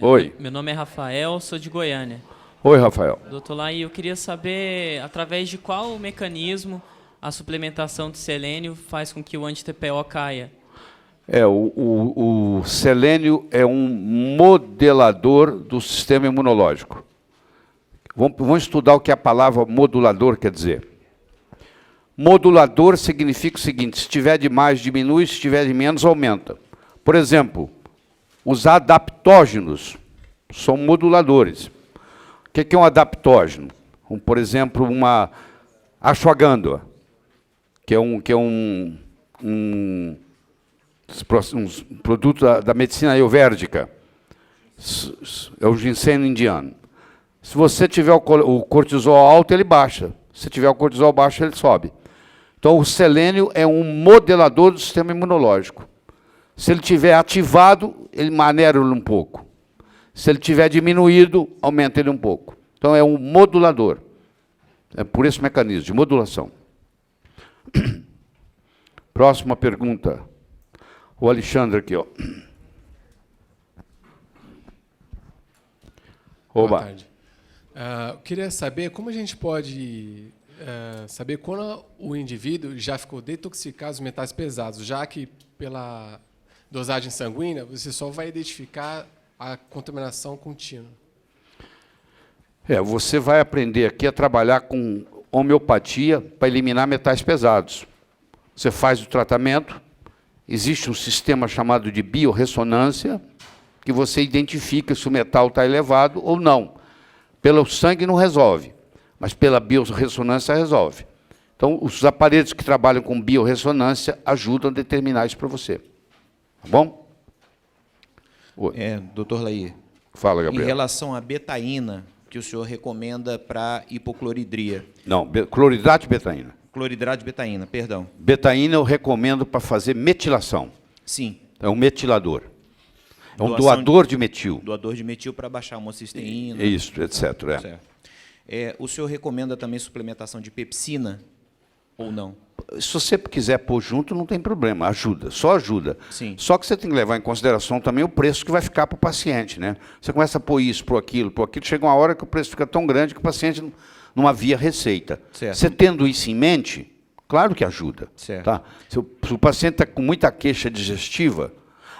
Oi. Meu nome é Rafael, sou de Goiânia. Oi, Rafael. Doutor Lai, eu queria saber através de qual mecanismo a suplementação de selênio faz com que o anti-TPO caia. O selênio é um modelador do sistema imunológico. Vamos estudar o que a palavra modulador quer dizer. Modulador significa o seguinte: se tiver de mais, diminui, se tiver de menos, aumenta. Por exemplo, os adaptógenos são moduladores. O que é um adaptógeno? Por exemplo, uma ashwagandha, que é um produto da medicina ayurvédica. É o ginseng indiano. Se você tiver o cortisol alto, ele baixa. Se tiver o cortisol baixo, ele sobe. Então, o selênio é um modelador do sistema imunológico. Se ele tiver ativado, ele maneira ele um pouco. Se ele tiver diminuído, aumenta ele um pouco. Então, é um modulador. É por esse mecanismo de modulação. Próxima pergunta. O Alexandre aqui, ó. Boa Oba. tarde. Eu queria saber como a gente pode saber quando o indivíduo já ficou detoxicado dos metais pesados, já que pela dosagem sanguínea você só vai identificar a contaminação contínua. Você vai aprender aqui a trabalhar com homeopatia para eliminar metais pesados. Você faz o tratamento, existe um sistema chamado de biorressonância, que você identifica se o metal está elevado ou não. Pelo sangue não resolve, mas pela biorressonância resolve. Então, os aparelhos que trabalham com biorressonância ajudam a determinar isso para você. Tá bom? Oi. Doutor Lai, Fala, Gabriel. em relação à betaína, que o senhor recomenda para hipocloridria. Não, cloridrato de betaína. Cloridrato de betaína, perdão. Betaína eu recomendo para fazer metilação. Sim. É um metilador. É um Doação doador de metil. Doador de metil para baixar a homocisteína. Isso, etc. Certo. O senhor recomenda também suplementação de pepsina ou não? Se você quiser pôr junto, não tem problema, ajuda, só ajuda. Sim. Só que você tem que levar em consideração também o preço que vai ficar para o paciente, né? Você começa a pôr isso, pôr aquilo, chega uma hora que o preço fica tão grande que o paciente não havia receita. Certo. Você tendo isso em mente, claro que ajuda. Certo. Tá? Se o paciente está com muita queixa digestiva,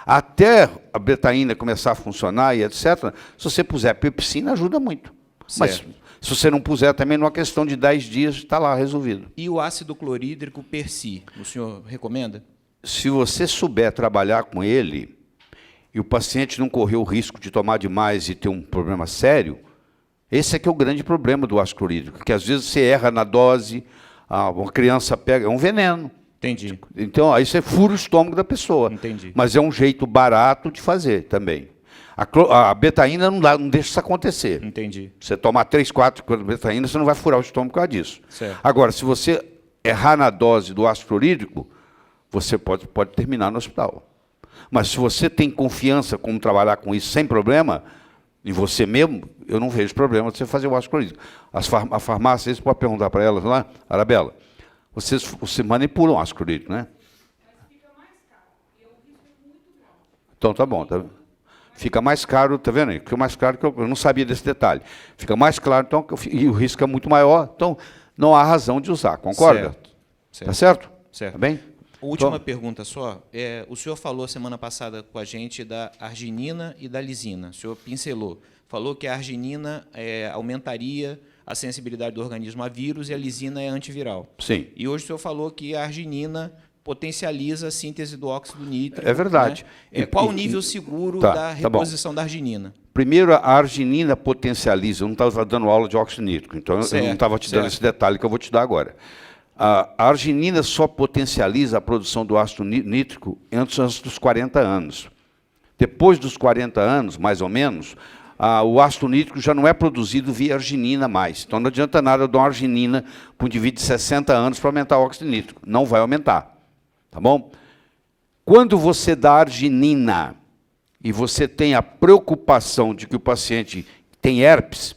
até a betaína começar a funcionar e etc., se você puser pepsina, ajuda muito. Certo. Mas se você não puser, também numa questão de 10 dias, está lá resolvido. E o ácido clorídrico per si, o senhor recomenda? Se você souber trabalhar com ele, e o paciente não correr o risco de tomar demais e ter um problema sério, esse é que é o grande problema do ácido clorídrico, que às vezes você erra na dose, uma criança pega, é um veneno. Entendi. Então, aí você fura o estômago da pessoa. Entendi. Mas é um jeito barato de fazer também. A betaína não deixa isso acontecer. Entendi. Você tomar 3, 4 de betaína, você não vai furar o estômago por causa disso. Certo. Agora, se você errar na dose do ácido clorídrico, você pode terminar no hospital. Mas se você tem confiança como trabalhar com isso sem problema, em você mesmo, eu não vejo problema de você fazer o ácido clorídrico. A farmácia, você pode perguntar para elas lá, Arabella, vocês manipulam o ácido clorídrico, né? Mas fica mais caro. E o risco é muito grande. Então tá bom. Fica mais caro, tá vendo aí? Fica mais caro que eu não sabia desse detalhe. Fica mais claro, então, e o risco é muito maior, então não há razão de usar, concorda? Certo. Tá certo? Certo. Tá bem? Última pergunta só. O senhor falou semana passada com a gente da arginina e da lisina. O senhor pincelou. Falou que a arginina aumentaria a sensibilidade do organismo a vírus e a lisina é antiviral. Sim. E hoje o senhor falou que a arginina potencializa a síntese do óxido nítrico. É verdade. Né? Qual o nível seguro Tá, da tá bom. reposição da arginina? Primeiro, a arginina potencializa, eu não estava dando aula de óxido nítrico, então eu não estava te dando esse detalhe que eu vou te dar agora. A arginina só potencializa a produção do ácido nítrico antes dos 40 anos. Depois dos 40 anos, mais ou menos, o ácido nítrico já não é produzido via arginina mais. Então não adianta nada eu dar uma arginina para um indivíduo de 60 anos para aumentar o óxido nítrico. Não vai aumentar. Tá bom? Quando você dá arginina e você tem a preocupação de que o paciente tem herpes,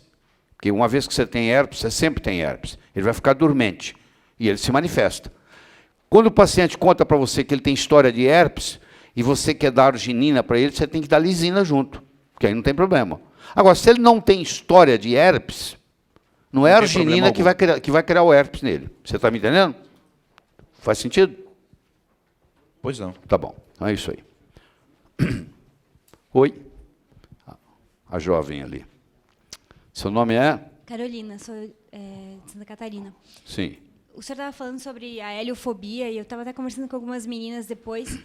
porque uma vez que você tem herpes, você sempre tem herpes, ele vai ficar dormente e ele se manifesta. Quando o paciente conta para você que ele tem história de herpes e você quer dar arginina para ele, você tem que dar lisina junto. porque aí não tem problema. Agora, se ele não tem história de herpes, não é a arginina que vai criar o herpes nele. Você está me entendendo? Faz sentido? Pois não. Tá bom, então é isso aí. Oi? A jovem ali. Seu nome é? Carolina, sou de Santa Catarina. Sim. O senhor estava falando sobre a heliofobia e eu estava até conversando com algumas meninas depois.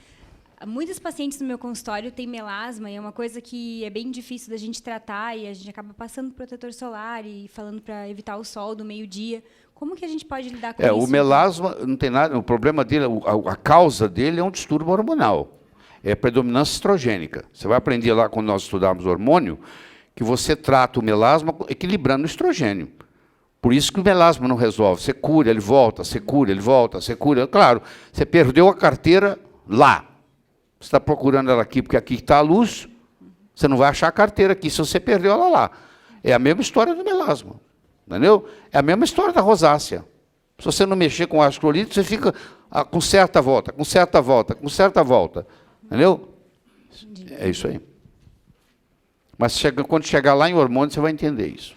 Muitas pacientes no meu consultório têm melasma e é uma coisa que é bem difícil da gente tratar e a gente acaba passando protetor solar e falando para evitar o sol do meio-dia. Como que a gente pode lidar com isso? O melasma não tem nada, o problema dele, a causa dele é um distúrbio hormonal. É predominância estrogênica. Você vai aprender lá, quando nós estudarmos hormônio, que você trata o melasma equilibrando o estrogênio. Por isso que o melasma não resolve. Você cura, ele volta, você cura, ele volta, você cura. Claro, você perdeu a carteira lá. Você está procurando ela aqui, porque aqui está a luz, você não vai achar a carteira aqui, se você perdeu ela lá. É a mesma história do melasma. Entendeu? É a mesma história da rosácea. Se você não mexer com o ácido clorídrico, você fica com certa volta, com certa volta, com certa volta. Entendeu? É isso aí. Mas quando chegar lá em hormônio, você vai entender isso.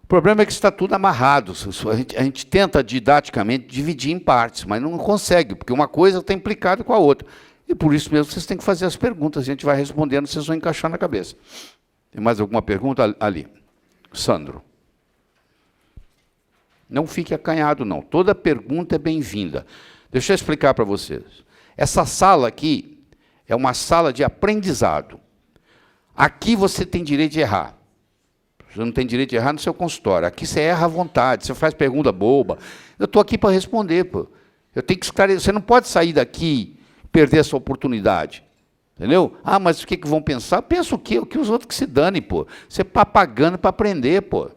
O problema é que está tudo amarrado. A gente tenta, didaticamente, dividir em partes, mas não consegue, porque uma coisa está implicada com a outra. E por isso mesmo vocês têm que fazer as perguntas. A gente vai respondendo, vocês vão encaixar na cabeça. Tem mais alguma pergunta? Ali. Sandro. Não fique acanhado, não. Toda pergunta é bem-vinda. Deixa eu explicar para vocês. Essa sala aqui é uma sala de aprendizado. Aqui você tem direito de errar. Você não tem direito de errar no seu consultório. Aqui você erra à vontade, você faz pergunta boba. Eu estou aqui para responder, pô. Eu tenho que esclarecer. Você não pode sair daqui e perder essa oportunidade. Entendeu? Ah, mas o que vão pensar? Pensa o quê? O que os outros que se danem, pô. Você está pagando para aprender, pô.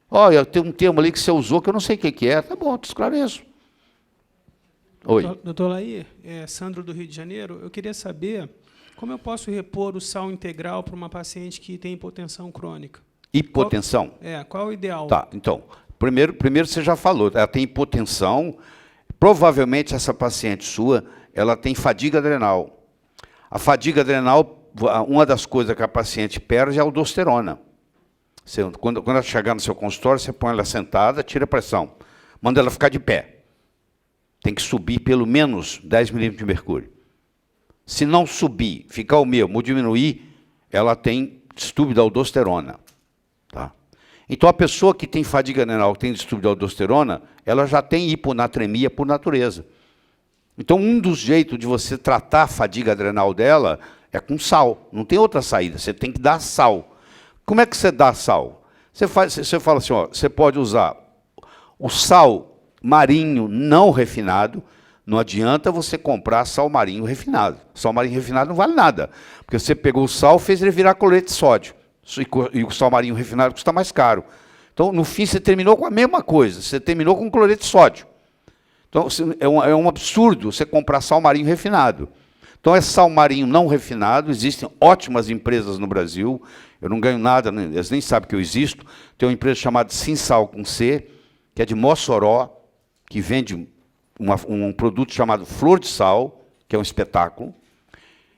Olha, tem um termo ali que você usou que eu não sei o que é. Tá bom, eu te esclareço. Oi. Doutor Laí, Sandro do Rio de Janeiro, eu queria saber como eu posso repor o sal integral para uma paciente que tem hipotensão crônica. Hipotensão? Qual é o ideal? Tá, então, primeiro você já falou, ela tem hipotensão, provavelmente essa paciente sua, ela tem fadiga adrenal. A fadiga adrenal, uma das coisas que a paciente perde é a aldosterona. Quando ela chegar no seu consultório, você põe ela sentada, tira a pressão, manda ela ficar de pé. Tem que subir pelo menos 10 milímetros de mercúrio. Se não subir, ficar o mesmo ou diminuir, ela tem distúrbio da aldosterona. Tá? Então, a pessoa que tem fadiga adrenal, que tem distúrbio de aldosterona, ela já tem hiponatremia por natureza. Então, um dos jeitos de você tratar a fadiga adrenal dela é com sal. Não tem outra saída, você tem que dar sal. Como é que você dá sal? Você fala assim, ó, você pode usar o sal marinho não refinado. Não adianta você comprar sal marinho refinado. Sal marinho refinado não vale nada, porque você pegou o sal e fez ele virar cloreto de sódio. E o sal marinho refinado custa mais caro. Então, no fim, você terminou com a mesma coisa. Você terminou com cloreto de sódio. Então, é um absurdo você comprar sal marinho refinado. Então, é sal marinho não refinado. Existem ótimas empresas no Brasil. Eu não ganho nada, eles nem sabem que eu existo. Tem uma empresa chamada Sinsal com C, que é de Mossoró, que vende um produto chamado Flor de Sal, que é um espetáculo.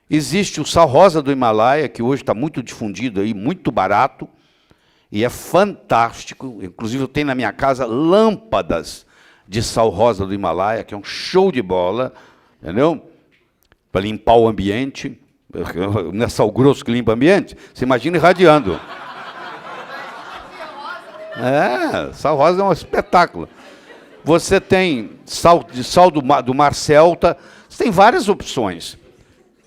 Existe o sal rosa do Himalaia, que hoje está muito difundido, aí, muito barato, e é fantástico. Inclusive, eu tenho na minha casa lâmpadas de sal rosa do Himalaia, que é um show de bola, entendeu? Para limpar o ambiente. Não é sal grosso que limpa o ambiente? Você imagina irradiando. Sal rosa é um espetáculo. Você tem sal do Mar Celta, você tem várias opções.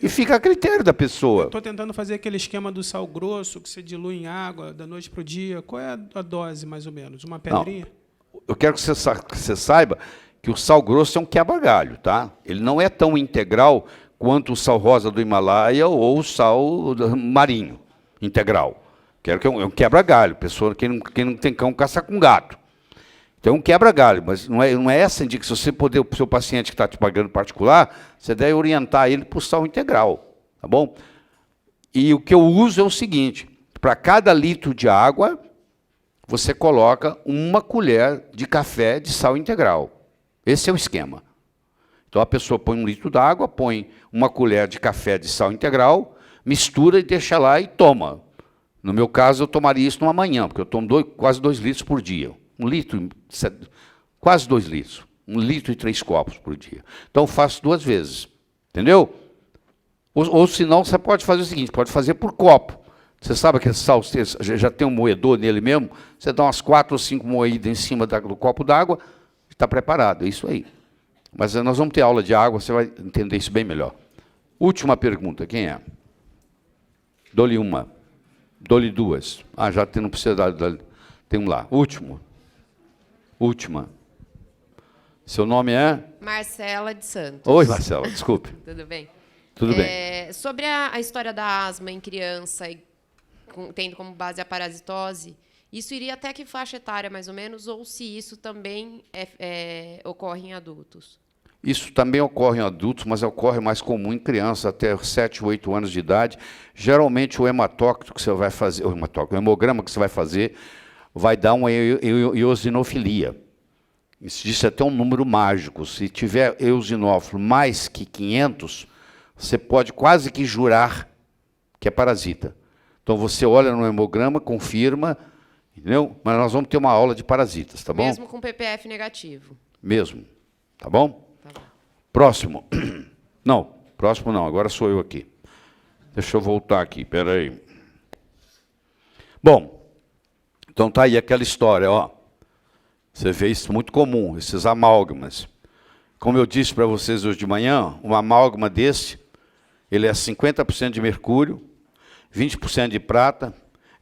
E fica a critério da pessoa. Estou tentando fazer aquele esquema do sal grosso, que você dilui em água da noite para o dia. Qual é a dose, mais ou menos? Uma pedrinha? Não, eu quero que você saiba que o sal grosso é um quebra-galho, tá? Ele não é tão integral quanto o sal rosa do Himalaia ou o sal marinho integral. Quero que é um quebra-galho. Pessoa que não tem cão caça com gato. Então, é um quebra-galho, mas não é essa indicação. Se você puder, o seu paciente que está te pagando particular, você deve orientar ele para o sal integral, tá bom? E o que eu uso é o seguinte, para cada litro de água, você coloca 1 colher de café de sal integral. Esse é o esquema. Então, a pessoa põe 1 litro d'água, põe 1 colher de café de sal integral, mistura e deixa lá e toma. No meu caso, eu tomaria isso numa manhã, porque eu tomo quase 2 litros por dia. 1 litro, quase 2 litros. 1 litro e 3 copos por dia. Então, eu faço 2 vezes. Entendeu? Ou senão, você pode fazer o seguinte, pode fazer por copo. Você sabe que esse sal já tem um moedor nele mesmo? Você dá umas 4 ou 5 moídas em cima do copo d'água, está preparado. É isso aí. Mas nós vamos ter aula de água, você vai entender isso bem melhor. Última pergunta, quem é? Dou-lhe uma. Dou-lhe 2. Ah, já tem, não precisa dar. Tem um lá. Último. Última. Seu nome é? Marcela de Santos. Oi, Marcela, desculpe. Tudo bem? Tudo bem. Sobre a história da asma em criança, tendo como base a parasitose, isso iria até que faixa etária, mais ou menos, ou se isso também ocorre em adultos? Isso também ocorre em adultos, mas ocorre mais comum em crianças até 7, 8 anos de idade. Geralmente, o hematócrito que você vai fazer, o hemograma que você vai fazer, vai dar uma eosinofilia. Existe até um número mágico. Se tiver eosinófilo mais que 500, você pode quase que jurar que é parasita. Então, você olha no hemograma, confirma, entendeu? Mas nós vamos ter uma aula de parasitas, tá bom? Mesmo com PPF negativo? Mesmo, tá bom? Tá bom. Próximo. Não, próximo não, agora sou eu aqui. Deixa eu voltar aqui, espera aí. Bom, então tá aí aquela história, ó. Você vê isso muito comum, esses amálgamas. Como eu disse para vocês hoje de manhã, um amálgama desse, ele é 50% de mercúrio, 20% de prata,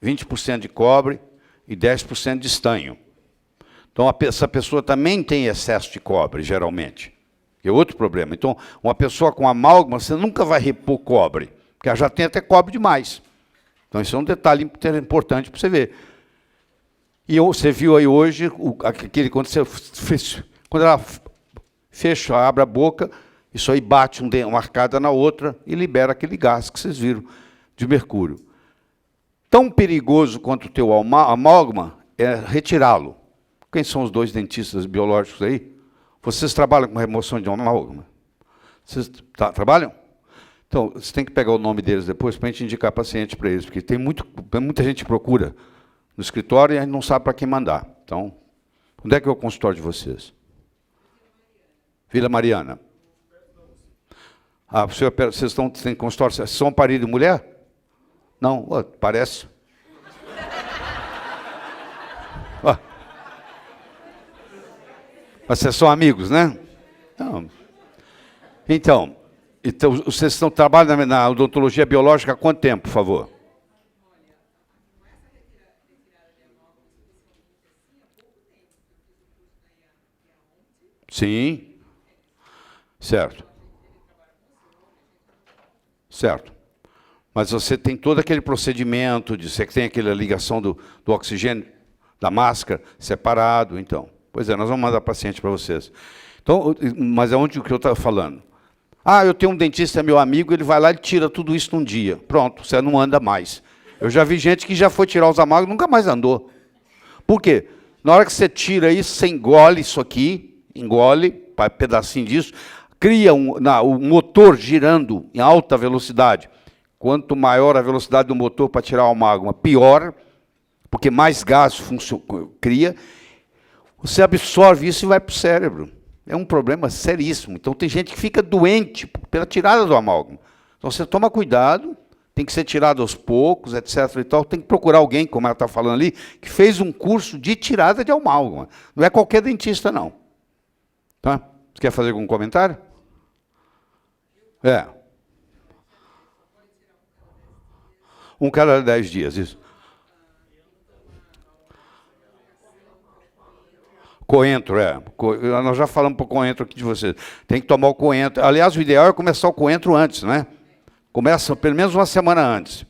20% de cobre e 10% de estanho. Então, essa pessoa também tem excesso de cobre, geralmente. É outro problema. Então, uma pessoa com amálgama, você nunca vai repor cobre, porque ela já tem até cobre demais. Então, isso é um detalhe importante para você ver. E você viu aí hoje, quando ela fecha, abre a boca, isso aí bate uma arcada na outra e libera aquele gás que vocês viram, de mercúrio. Tão perigoso quanto o teu amálgama é retirá-lo. Quem são os 2 dentistas biológicos aí? Vocês trabalham com remoção de amálgama? Vocês trabalham? Então, você tem que pegar o nome deles depois para a gente indicar paciente para eles, porque tem muita gente que procura no escritório e a gente não sabe para quem mandar. Então, onde é que é o consultório de vocês? Vila Mariana. Ah, vocês têm consultório, vocês são marido e mulher? Não, parece. Mas vocês são amigos, né? Não. Então, vocês trabalham na odontologia biológica há quanto tempo, por favor? Sim. Certo. Certo. Mas você tem todo aquele procedimento, você tem aquela ligação do oxigênio, da máscara, separado, então. Pois é, nós vamos mandar paciente para vocês. Então, mas aonde que eu estava falando? Ah, eu tenho um dentista, meu amigo, ele vai lá e tira tudo isso num dia. Pronto, você não anda mais. Eu já vi gente que já foi tirar os amálgamas e nunca mais andou. Por quê? Na hora que você tira isso, você engole isso aqui, engole, um pedacinho disso, cria um motor girando em alta velocidade. Quanto maior a velocidade do motor para tirar o amálgama, pior, porque mais gás cria. Você absorve isso e vai para o cérebro. É um problema seríssimo. Então, tem gente que fica doente pela tirada do amálgama. Então, você toma cuidado, tem que ser tirado aos poucos, etc. E tal. Tem que procurar alguém, como ela está falando ali, que fez um curso de tirada de amálgama. Não é qualquer dentista, não. Tá? Você quer fazer algum comentário? É. Um cada 10 dias, isso. Coentro, nós já falamos para o coentro aqui de vocês. Tem que tomar o coentro. Aliás, o ideal é começar o coentro antes, né? Começa pelo menos uma semana antes.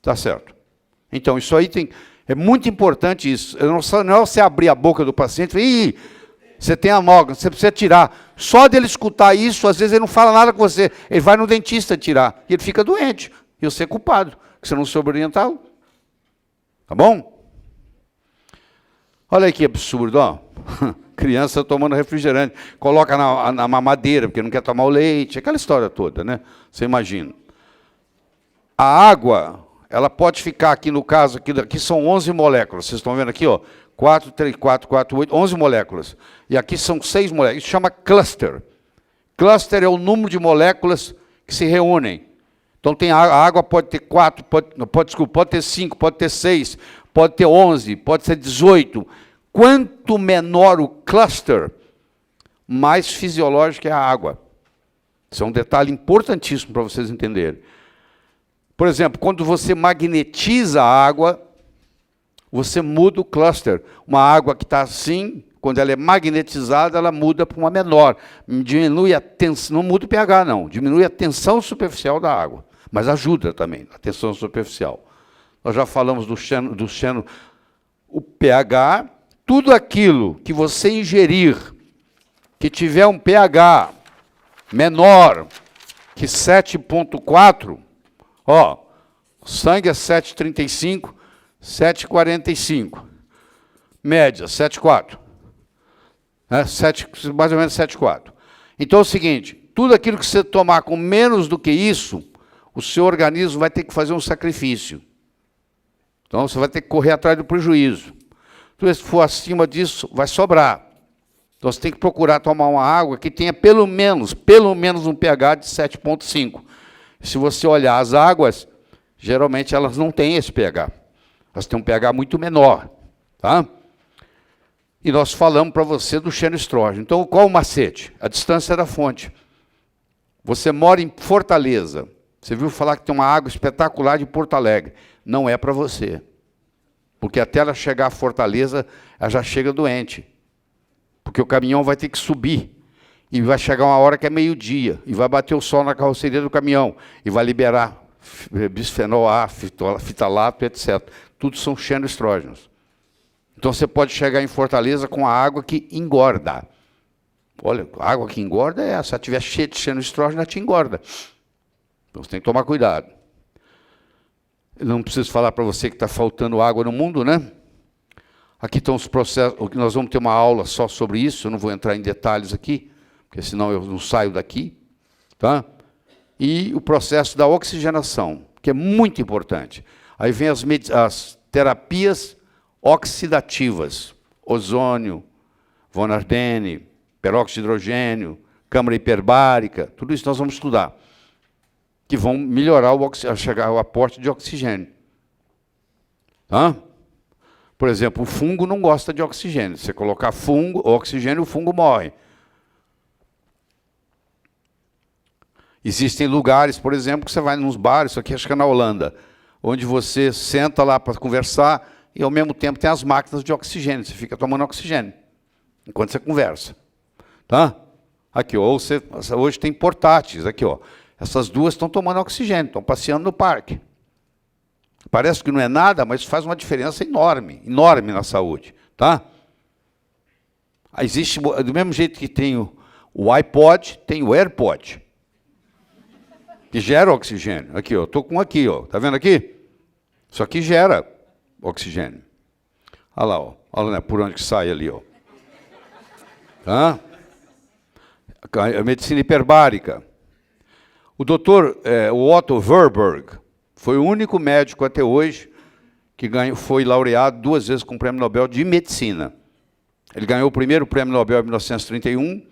Tá certo. Então, isso aí é muito importante isso. Não é você abrir a boca do paciente e você tem amálgama, você precisa tirar. Só dele escutar isso, às vezes ele não fala nada com você. Ele vai no dentista tirar e ele fica doente. E você é culpado, que você não soube orientá-lo. Tá bom? Olha aí que absurdo, ó. Criança tomando refrigerante. Coloca na mamadeira, porque não quer tomar o leite. Aquela história toda, né? Você imagina. A água, ela pode ficar aqui, no caso, aqui são 11 moléculas. Vocês estão vendo aqui, ó, 4, 3, 4, 4, 8, 11 moléculas. E aqui são 6 moléculas. Isso chama cluster. Cluster é o número de moléculas que se reúnem. Então, a água pode ter 4, pode ter 5, pode ter 6, pode ter 11, pode ter 18. Quanto menor o cluster, mais fisiológica é a água. Isso é um detalhe importantíssimo para vocês entenderem. Por exemplo, quando você magnetiza a água, você muda o cluster. Uma água que está assim, quando ela é magnetizada, ela muda para uma menor. Diminui a tensão, não muda o pH, não. Diminui a tensão superficial da água. Mas ajuda também a tensão superficial. Nós já falamos do Shannon. O pH, tudo aquilo que você ingerir, que tiver um pH menor que 7,4, ó, sangue é 7,35, 7,45. Média, 7,4. Mais ou menos 7,4. Então é o seguinte, tudo aquilo que você tomar com menos do que isso, o seu organismo vai ter que fazer um sacrifício. Então você vai ter que correr atrás do prejuízo. Então, se for acima disso, vai sobrar. Então você tem que procurar tomar uma água que tenha pelo menos um pH de 7,5. Se você olhar as águas, geralmente elas não têm esse pH. Elas têm um pH muito menor. Tá? E nós falamos para você do xenoestrógeno. Então, qual o macete? A distância da fonte. Você mora em Fortaleza. Você viu falar que tem uma água espetacular de Porto Alegre. Não é para você. Porque até ela chegar a Fortaleza, ela já chega doente. Porque o caminhão vai ter que subir. E vai chegar uma hora que é meio-dia. E vai bater o sol na carroceria do caminhão. E vai liberar bisfenol A, fitalato, etc. Tudo são xenoestrógenos. Então você pode chegar em Fortaleza com a água que engorda. Olha, a água que engorda é essa. Se ela estiver cheia de xenoestrógeno, ela te engorda. Então você tem que tomar cuidado. Eu não preciso falar para você que está faltando água no mundo, né? Aqui estão os processos. Nós vamos ter uma aula só sobre isso. Eu não vou entrar em detalhes aqui, porque senão eu não saio daqui. Tá? E o processo da oxigenação, que é muito importante. Aí vem as terapias oxidativas, ozônio, von Ardenne, peróxido de hidrogênio, câmara hiperbárica, tudo isso nós vamos estudar, que vão melhorar o aporte de oxigênio. Tá? Por exemplo, o fungo não gosta de oxigênio. Se você colocar oxigênio, o fungo morre. Existem lugares, por exemplo, que você vai nos bares, isso aqui acho que é na Holanda, onde você senta lá para conversar e, ao mesmo tempo, tem as máquinas de oxigênio. Você fica tomando oxigênio enquanto você conversa. Tá? Aqui, ó, hoje tem portáteis. Aqui, ó. Essas duas estão tomando oxigênio, estão passeando no parque. Parece que não é nada, mas faz uma diferença enorme, enorme na saúde. Tá? Existe, do mesmo jeito que tem o iPod, tem o AirPod, que gera oxigênio. Aqui, ó, estou com um aqui, ó. Tá vendo aqui? Isso aqui gera oxigênio. Olha lá, ó. Olha, né, por onde que sai ali, ó. Tá? A medicina hiperbárica. O doutor o Otto Warburg foi o único médico até hoje que foi laureado 2 vezes com o Prêmio Nobel de Medicina. Ele ganhou o primeiro Prêmio Nobel em 1931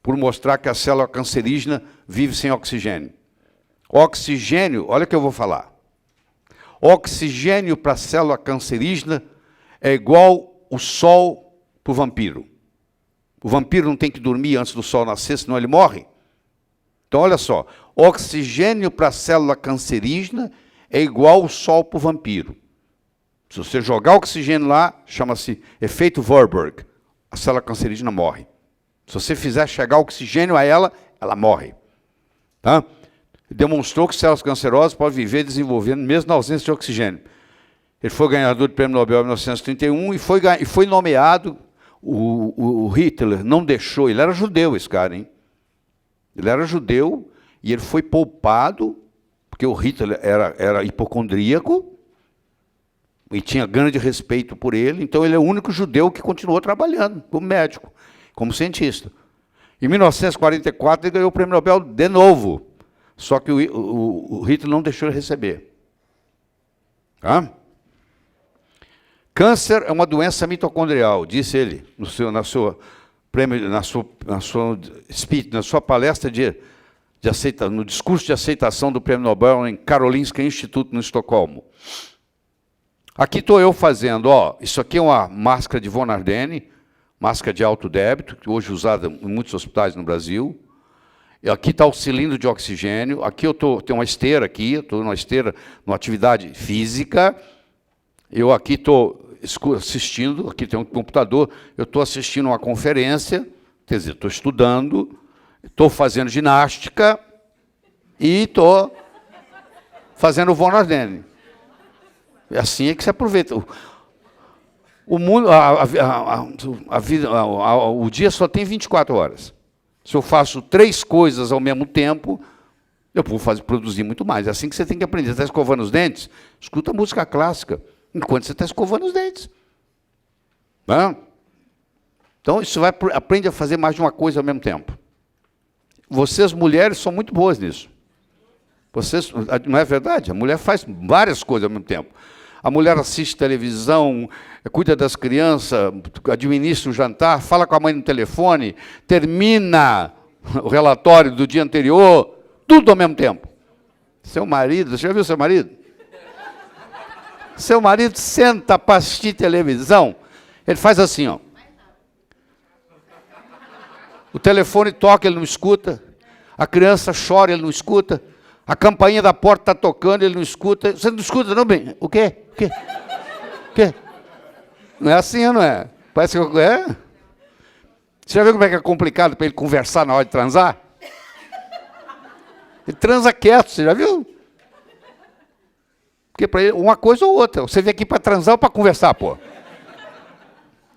por mostrar que a célula cancerígena vive sem oxigênio. Oxigênio, olha o que eu vou falar. Oxigênio para a célula cancerígena é igual o sol para o vampiro. O vampiro não tem que dormir antes do sol nascer, senão ele morre. Então, olha só. Oxigênio para a célula cancerígena é igual o sol para o vampiro. Se você jogar oxigênio lá, chama-se efeito Warburg. A célula cancerígena morre. Se você fizer chegar oxigênio a ela, ela morre. Tá? Demonstrou que células cancerosas podem viver desenvolvendo mesmo na ausência de oxigênio. Ele foi ganhador do Prêmio Nobel em 1931 e foi nomeado. O Hitler não deixou, ele era judeu, esse cara, hein? Ele era judeu e ele foi poupado, porque o Hitler era hipocondríaco e tinha grande respeito por ele, então ele é o único judeu que continuou trabalhando como médico. como cientista. Em 1944, ele ganhou o Prêmio Nobel de novo, só que o Hitler não deixou ele receber. Tá? Câncer é uma doença mitocondrial, disse ele na sua speech, na sua palestra no discurso de aceitação do Prêmio Nobel em Karolinska Institute, no Estocolmo. Aqui estou eu fazendo, isso aqui é uma máscara de von Ardenne, máscara de alto débito, que hoje é usada em muitos hospitais no Brasil. E aqui está o cilindro de oxigênio. Aqui tenho uma esteira aqui, estou numa esteira, numa atividade física. Eu aqui estou assistindo, aqui tem um computador, eu estou assistindo uma conferência, quer dizer, estou estudando, estou fazendo ginástica e estou fazendo von Ardenne. É assim que se aproveita. O mundo, a vida, o dia só tem 24 horas. Se eu faço 3 coisas ao mesmo tempo, eu vou produzir muito mais. É assim que você tem que aprender. Você está escovando os dentes? Escuta música clássica enquanto você está escovando os dentes. Não? Então, isso aprende a fazer mais de uma coisa ao mesmo tempo. Vocês, mulheres, são muito boas nisso. Vocês, não é verdade? A mulher faz várias coisas ao mesmo tempo. A mulher assiste televisão, cuida das crianças, administra o jantar, fala com a mãe no telefone, termina o relatório do dia anterior, tudo ao mesmo tempo. Seu marido, você já viu seu marido? Seu marido senta para assistir televisão, ele faz assim, ó. O telefone toca, ele não escuta. A criança chora, ele não escuta. A campainha da porta está tocando, ele não escuta. Você não escuta, não, bem? O quê? O quê? O quê? Não é assim, não é? Parece que é. Você já viu como é que é complicado para ele conversar na hora de transar? Ele transa quieto, você já viu? Porque para ele, uma coisa ou outra. Você vem aqui para transar ou para conversar, pô?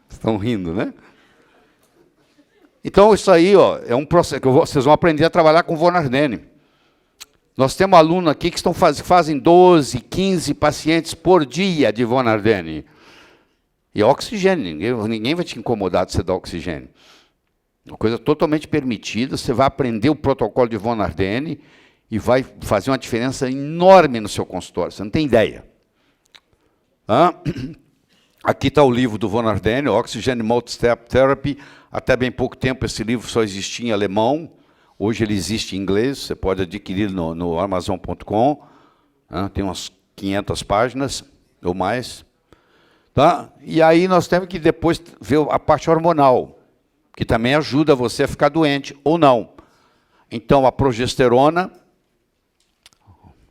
Estão rindo, né? Então, isso aí é um processo que vocês vão aprender a trabalhar com von Ardenne. Nós temos alunos aqui que fazem 12, 15 pacientes por dia de von Ardenne. E oxigênio, ninguém vai te incomodar de você dar oxigênio. Uma coisa totalmente permitida, você vai aprender o protocolo de von Ardenne e vai fazer uma diferença enorme no seu consultório, você não tem ideia. Aqui está o livro do von Ardenne, Oxygen Multi-Step Therapy. Até bem pouco tempo esse livro só existia em alemão. Hoje ele existe em inglês, você pode adquirir no Amazon.com. Tem umas 500 páginas ou mais. Tá? E aí nós temos que depois ver a parte hormonal, que também ajuda você a ficar doente ou não. Então, a progesterona,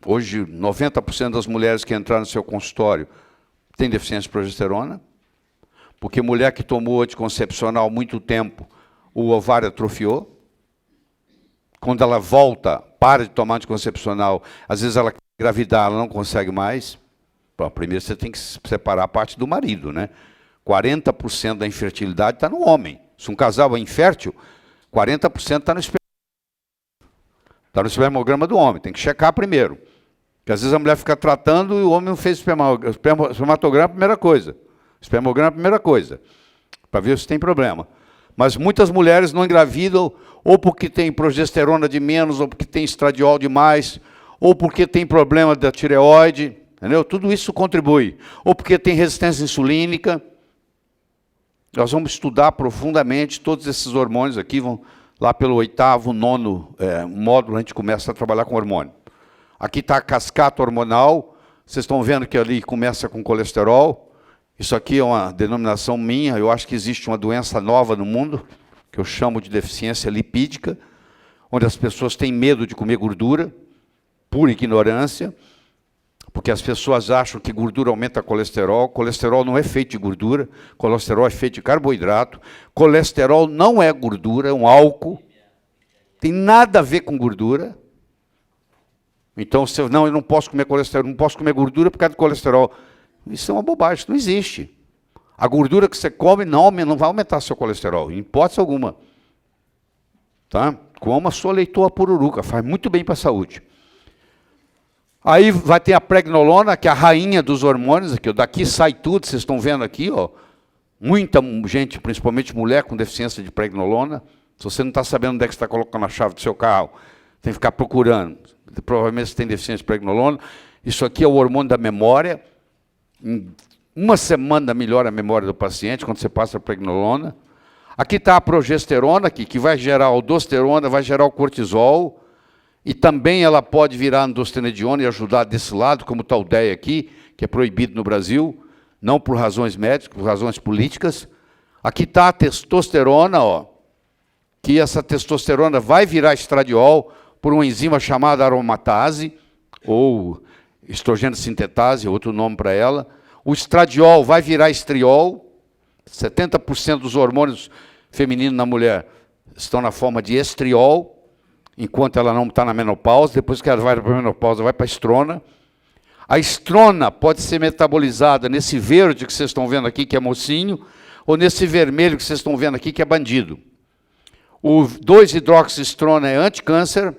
hoje 90% das mulheres que entraram no seu consultório têm deficiência de progesterona, porque mulher que tomou anticoncepcional há muito tempo, o ovário atrofiou. Quando ela volta, para de tomar anticoncepcional, às vezes ela quer engravidar, ela não consegue mais. Bom, primeiro você tem que separar a parte do marido, né? 40% da infertilidade está no homem. Se um casal é infértil, 40% está no espermograma do homem. Tem que checar primeiro. Porque às vezes a mulher fica tratando e o homem não fez espermatograma, a primeira coisa. Espermograma, a primeira coisa. Para ver se tem problema. Mas muitas mulheres não engravidam ou porque tem progesterona de menos, ou porque tem estradiol demais, ou porque tem problema da tireoide, entendeu? Tudo isso contribui. Ou porque tem resistência insulínica. Nós vamos estudar profundamente todos esses hormônios aqui, vão lá pelo 8º, 9º módulo, a gente começa a trabalhar com hormônio. Aqui está a cascata hormonal, vocês estão vendo que ali começa com colesterol. Isso aqui é uma denominação minha, eu acho que existe uma doença nova no mundo, que eu chamo de deficiência lipídica, onde as pessoas têm medo de comer gordura, por ignorância, porque as pessoas acham que gordura aumenta colesterol. Colesterol não é feito de gordura, colesterol é feito de carboidrato. Colesterol não é gordura, é um álcool, tem nada a ver com gordura. Então, eu não posso comer colesterol, não posso comer gordura por causa de colesterol. Isso é uma bobagem, isso não existe. A gordura que você come não vai aumentar seu colesterol, em hipótese alguma. Tá? Coma a sua leitoa pururuca, faz muito bem para a saúde. Aí vai ter a pregnolona, que é a rainha dos hormônios, aqui, daqui sai tudo, vocês estão vendo aqui, ó. Muita gente, principalmente mulher com deficiência de pregnolona, se você não está sabendo onde é que você está colocando a chave do seu carro, tem que ficar procurando. Provavelmente você tem deficiência de pregnolona. Isso aqui é o hormônio da memória. Em uma semana melhora a memória do paciente, quando você passa a pregnolona. Aqui está a progesterona, que vai gerar a aldosterona, vai gerar o cortisol. E também ela pode virar androstenediona e ajudar desse lado, como está o DEA aqui, que é proibido no Brasil, não por razões médicas, por razões políticas. Aqui está a testosterona, ó, que essa testosterona vai virar estradiol por uma enzima chamada aromatase, ou estrogênio sintetase, outro nome para ela. O estradiol vai virar estriol. 70% dos hormônios femininos na mulher estão na forma de estriol, enquanto ela não está na menopausa. Depois que ela vai para a menopausa, vai para a estrona. A estrona pode ser metabolizada nesse verde que vocês estão vendo aqui, que é mocinho, ou nesse vermelho que vocês estão vendo aqui, que é bandido. O 2-hidroxiestrona é anticâncer,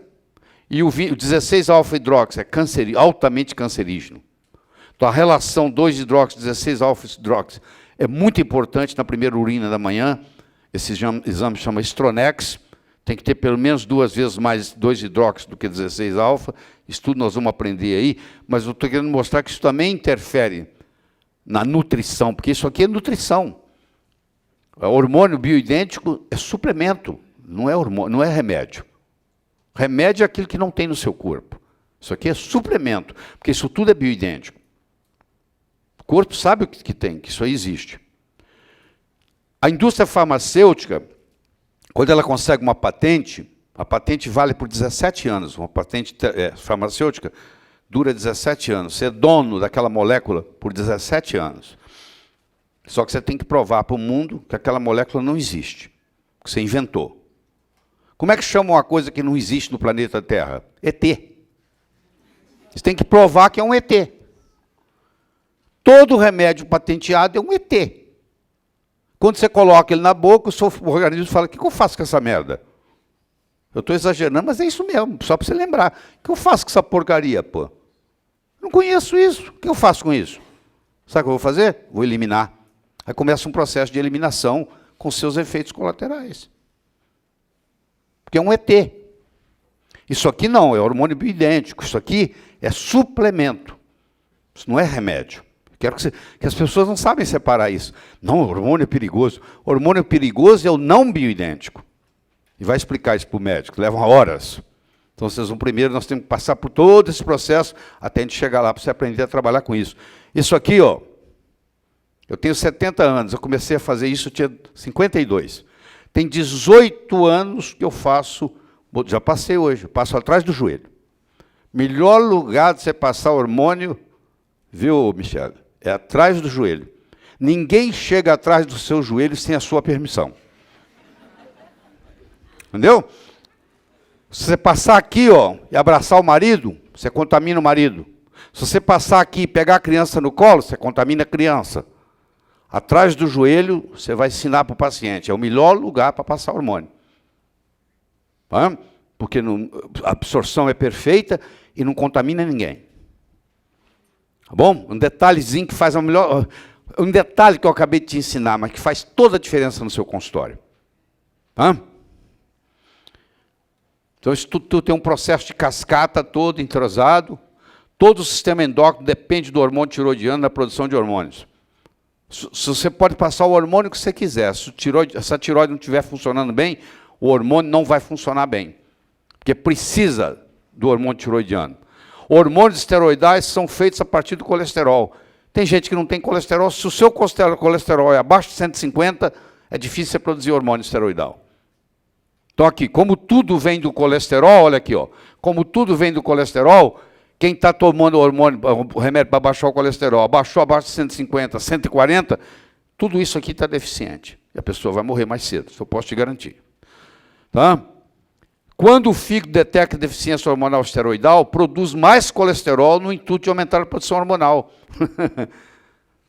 e o 16-alfa-hidroxi é altamente cancerígeno. Então, a relação 2-hidroxi-16-alfa-hidroxi é muito importante na primeira urina da manhã. Esse exame chama Stronex. Tem que ter pelo menos 2 vezes mais 2-hidroxi do que 16-alfa. Isso tudo nós vamos aprender aí. Mas eu estou querendo mostrar que isso também interfere na nutrição, porque isso aqui é nutrição. O hormônio bioidêntico é suplemento, não é hormônio, não é remédio. Remédio é aquilo que não tem no seu corpo. Isso aqui é suplemento, porque isso tudo é bioidêntico. O corpo sabe o que tem, que isso aí existe. A indústria farmacêutica, quando ela consegue uma patente, a patente vale por 17 anos. Uma patente farmacêutica dura 17 anos. Você é dono daquela molécula por 17 anos. Só que você tem que provar para o mundo que aquela molécula não existe, que você inventou. Como é que chama uma coisa que não existe no planeta Terra? ET. Você tem que provar que é um ET. Todo remédio patenteado é um ET. Quando você coloca ele na boca, o seu organismo fala, o que eu faço com essa merda? Eu estou exagerando, mas é isso mesmo, só para você lembrar. O que eu faço com essa porcaria, pô? Não conheço isso. O que eu faço com isso? Sabe o que eu vou fazer? Vou eliminar. Aí começa um processo de eliminação com seus efeitos colaterais. Porque é um ET. Isso aqui não, é hormônio bioidêntico. Isso aqui é suplemento. Isso não é remédio. Quero que as pessoas não sabem separar isso. Não, hormônio é perigoso. Hormônio perigoso é o não bioidêntico. E vai explicar isso para o médico. Leva horas. Então, vocês vão primeiro, nós temos que passar por todo esse processo até a gente chegar lá para você aprender a trabalhar com isso. Isso aqui, ó, eu tenho 70 anos, eu comecei a fazer isso, eu tinha 52. Tem 18 anos que eu faço, já passei hoje, eu passo atrás do joelho. Melhor lugar de você passar hormônio, viu, Michele? É atrás do joelho. Ninguém chega atrás do seu joelho sem a sua permissão. Entendeu? Se você passar aqui, ó, e abraçar o marido, você contamina o marido. Se você passar aqui e pegar a criança no colo, você contamina a criança. Atrás do joelho, você vai ensinar para o paciente. É o melhor lugar para passar hormônio. Tá? Porque a absorção é perfeita e não contamina ninguém. Tá bom? Um detalhezinho que faz a melhor... Um detalhe que eu acabei de te ensinar, mas que faz toda a diferença no seu consultório. Tá? Então, isso tudo tem um processo de cascata todo entrosado. Todo o sistema endócrino depende do hormônio tiroidiano, da produção de hormônios. Se você pode passar o hormônio que você quiser, se essa tiroide não estiver funcionando bem, o hormônio não vai funcionar bem. Porque precisa do hormônio tiroidiano. Hormônios esteroidais são feitos a partir do colesterol. Tem gente que não tem colesterol. Se o seu colesterol é abaixo de 150, é difícil você produzir hormônio esteroidal. Então aqui, como tudo vem do colesterol, olha aqui, ó, como tudo vem do colesterol, quem está tomando o remédio para baixar o colesterol, abaixou abaixo de 150, 140, tudo isso aqui está deficiente. E a pessoa vai morrer mais cedo, isso eu posso te garantir. Tá? Quando o fígado detecta deficiência hormonal esteroidal, produz mais colesterol no intuito de aumentar a produção hormonal.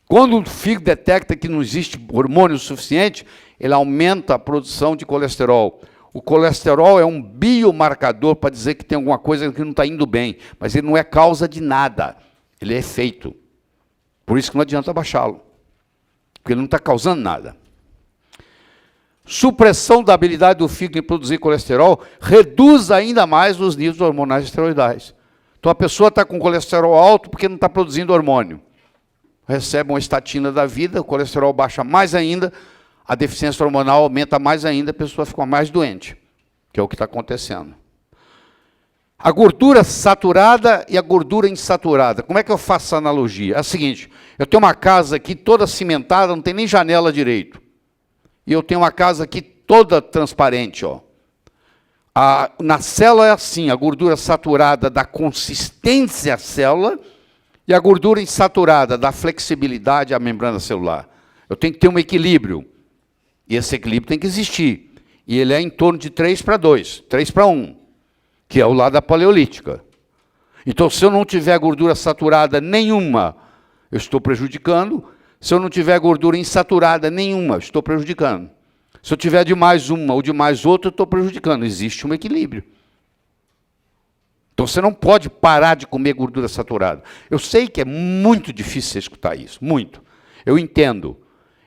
Quando o fígado detecta que não existe hormônio suficiente, ele aumenta a produção de colesterol. O colesterol é um biomarcador para dizer que tem alguma coisa que não está indo bem, mas ele não é causa de nada, ele é efeito. Por isso que não adianta baixá-lo. porque ele não está causando nada. Supressão da habilidade do fígado em produzir colesterol reduz ainda mais os níveis hormonais esteroidais. Então a pessoa está com colesterol alto porque não está produzindo hormônio. Recebe uma estatina da vida, o colesterol baixa mais ainda, a deficiência hormonal aumenta mais ainda, a pessoa fica mais doente, que é o que está acontecendo. A gordura saturada e a gordura insaturada. Como é que eu faço essa analogia? É o seguinte, eu tenho uma casa aqui toda cimentada, não tem nem janela direito. E eu tenho uma casa aqui toda transparente, ó. Na célula é assim, a gordura saturada dá consistência à célula e a gordura insaturada dá flexibilidade à membrana celular. Eu tenho que ter um equilíbrio. E esse equilíbrio tem que existir. E ele é em torno de 3:2, 3:1, que é o lado da paleolítica. Então, se eu não tiver gordura saturada nenhuma, eu estou prejudicando. Se eu não tiver gordura insaturada nenhuma, eu estou prejudicando. Se eu tiver de mais uma ou de mais outra, eu estou prejudicando. Existe um equilíbrio. Então, você não pode parar de comer gordura saturada. Eu sei que é muito difícil você escutar isso, muito. Eu entendo.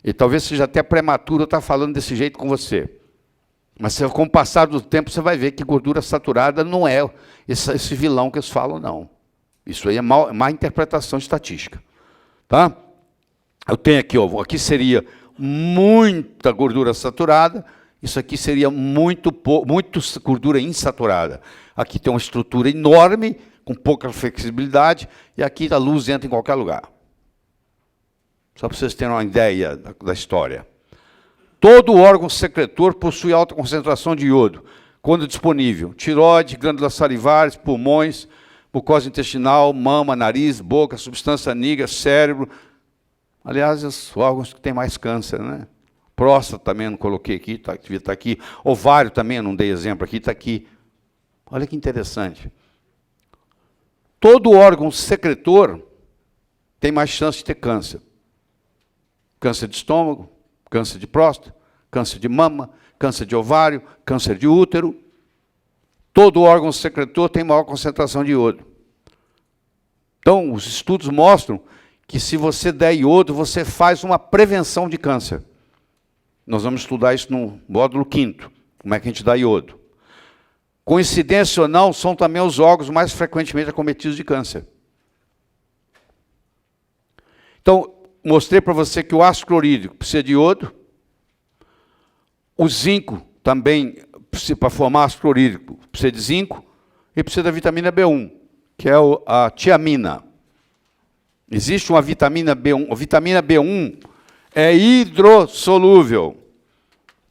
E talvez seja até prematuro eu estar falando desse jeito com você. Mas com o passar do tempo, você vai ver que gordura saturada não é esse vilão que eles falam, não. Isso aí é má interpretação estatística. Tá? Eu tenho aqui, ó, aqui seria muita gordura saturada, isso aqui seria muito gordura insaturada. Aqui tem uma estrutura enorme, com pouca flexibilidade, e aqui a luz entra em qualquer lugar. Só para vocês terem uma ideia da história. Todo órgão secretor possui alta concentração de iodo, quando disponível. Tireoide, glândulas salivares, pulmões, mucosa intestinal, mama, nariz, boca, substância negra, cérebro. Aliás, os órgãos que têm mais câncer, né? Próstata também não coloquei aqui, devia estar aqui. Ovário também, não dei exemplo aqui, está aqui. Olha que interessante. Todo órgão secretor tem mais chance de ter câncer. Câncer de estômago, câncer de próstata, câncer de mama, câncer de ovário, câncer de útero. Todo órgão secretor tem maior concentração de iodo. Então, os estudos mostram que se você der iodo, você faz uma prevenção de câncer. Nós vamos estudar isso no módulo 5º, como é que a gente dá iodo. Coincidência ou não, são também os órgãos mais frequentemente acometidos de câncer. Então, mostrei para você que o ácido clorídrico precisa de iodo, o zinco também, para formar ácido clorídrico, precisa de zinco, e precisa da vitamina B1, que é a tiamina. Existe uma vitamina B1, a vitamina B1 é hidrossolúvel.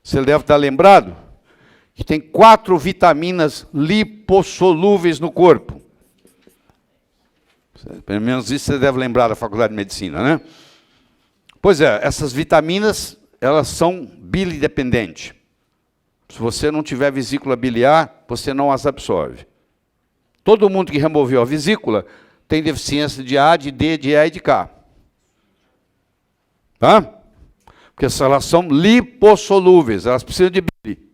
Você deve estar lembrado que tem 4 vitaminas lipossolúveis no corpo. Pelo menos isso você deve lembrar da Faculdade de Medicina, né? Pois é, essas vitaminas, elas são bilidependentes. Se você não tiver vesícula biliar, você não as absorve. Todo mundo que removeu a vesícula tem deficiência de A, de D, de E e de K. Tá? Porque elas são lipossolúveis, elas precisam de bile.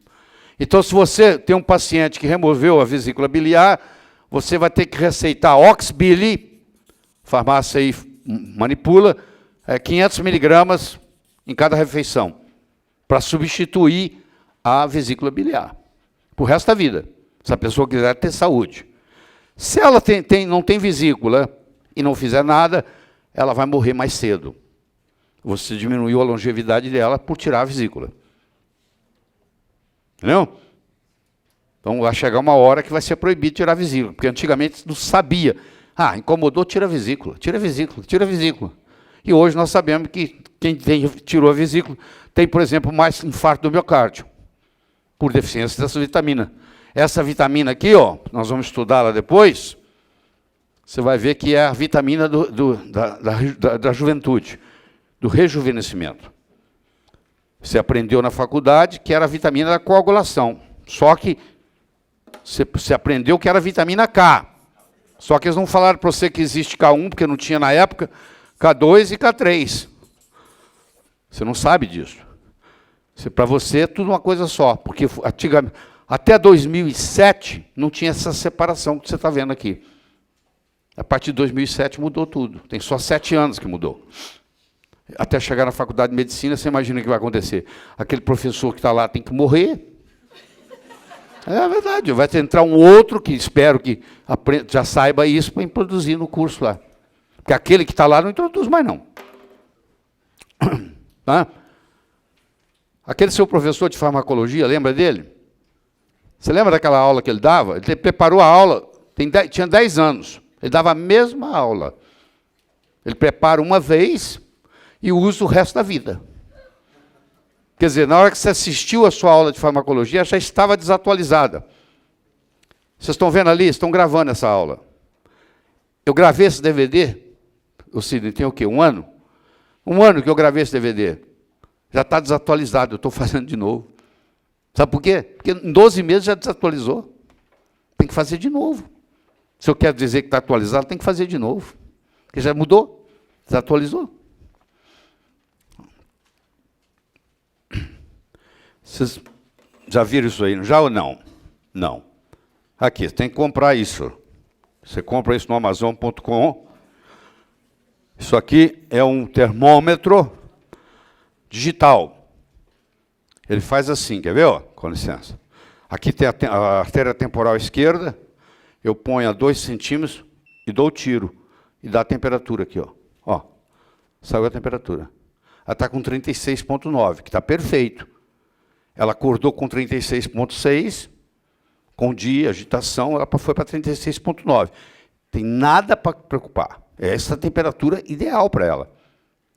Então, se você tem um paciente que removeu a vesícula biliar, você vai ter que receitar Oxbili, farmácia aí manipula, 500 miligramas em cada refeição, para substituir a vesícula biliar, para o resto da vida, se a pessoa quiser ter saúde. Se ela não tem vesícula e não fizer nada, ela vai morrer mais cedo. Você diminuiu a longevidade dela por tirar a vesícula. Entendeu? Então vai chegar uma hora que vai ser proibido tirar a vesícula, porque antigamente não sabia. Ah, incomodou, tira a vesícula, tira a vesícula, tira a vesícula. E hoje nós sabemos que quem tirou a vesícula tem, por exemplo, mais infarto do miocárdio, por deficiência dessa vitamina. Essa vitamina aqui, ó, nós vamos estudá-la depois, você vai ver que é a vitamina da juventude, do rejuvenescimento. Você aprendeu na faculdade que era a vitamina da coagulação, só que você aprendeu que era a vitamina K. Só que eles não falaram para você que existe K1, porque não tinha na época, K2 e K3. Você não sabe disso. Para você é tudo uma coisa só, porque antigamente, até 2007 não tinha essa separação que você está vendo aqui. A partir de 2007 mudou tudo. Tem só 7 anos que mudou. até chegar na faculdade de medicina, você imagina o que vai acontecer. Aquele professor que está lá tem que morrer. É verdade, vai entrar um outro que espero que já saiba isso para introduzir no curso lá. Porque aquele que está lá não introduz mais, não. Tá? Aquele seu professor de farmacologia, lembra dele? Você lembra daquela aula que ele dava? Ele preparou a aula, tinha 10 anos. Ele dava a mesma aula. Ele prepara uma vez e usa o resto da vida. Quer dizer, na hora que você assistiu a sua aula de farmacologia, já estava desatualizada. Vocês estão vendo ali? Estão gravando essa aula. Eu gravei esse DVD. O Sidney tem o quê? 1 ano? 1 ano que eu gravei esse DVD. Já está desatualizado, eu estou fazendo de novo. Sabe por quê? Porque em 12 meses já desatualizou. Tem que fazer de novo. Se eu quero dizer que está atualizado, tem que fazer de novo. Porque já mudou, desatualizou. Vocês já viram isso aí? Já ou não? Não. Aqui, tem que comprar isso. Você compra isso no Amazon.com. Isso aqui é um termômetro digital. Ele faz assim, quer ver? Ó? Com licença. Aqui tem a artéria temporal esquerda. Eu ponho a 2 centímetros e dou o tiro. E dá a temperatura aqui. Ó. Saiu a temperatura. Ela está com 36,9, que está perfeito. Ela acordou com 36,6, com dia, agitação, ela foi para 36,9. Tem nada para preocupar. É essa a temperatura ideal para ela.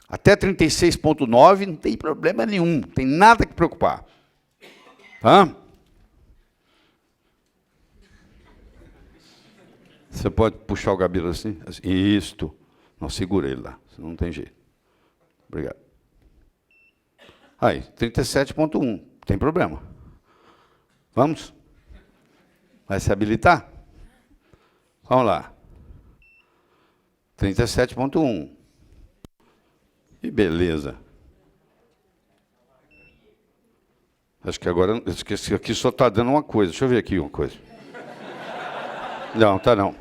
Até 36,9 não tem problema nenhum, não tem nada que preocupar. Tá? Você pode puxar o cabelo assim? Isto. Não, segura ele lá, senão não tem jeito. Obrigado. Aí, 37,1. Tem problema. Vamos? Vai se habilitar? Vamos lá. 37,1. Que beleza. Acho que agora, esse aqui só está dando uma coisa. Deixa eu ver aqui uma coisa. Não, tá não.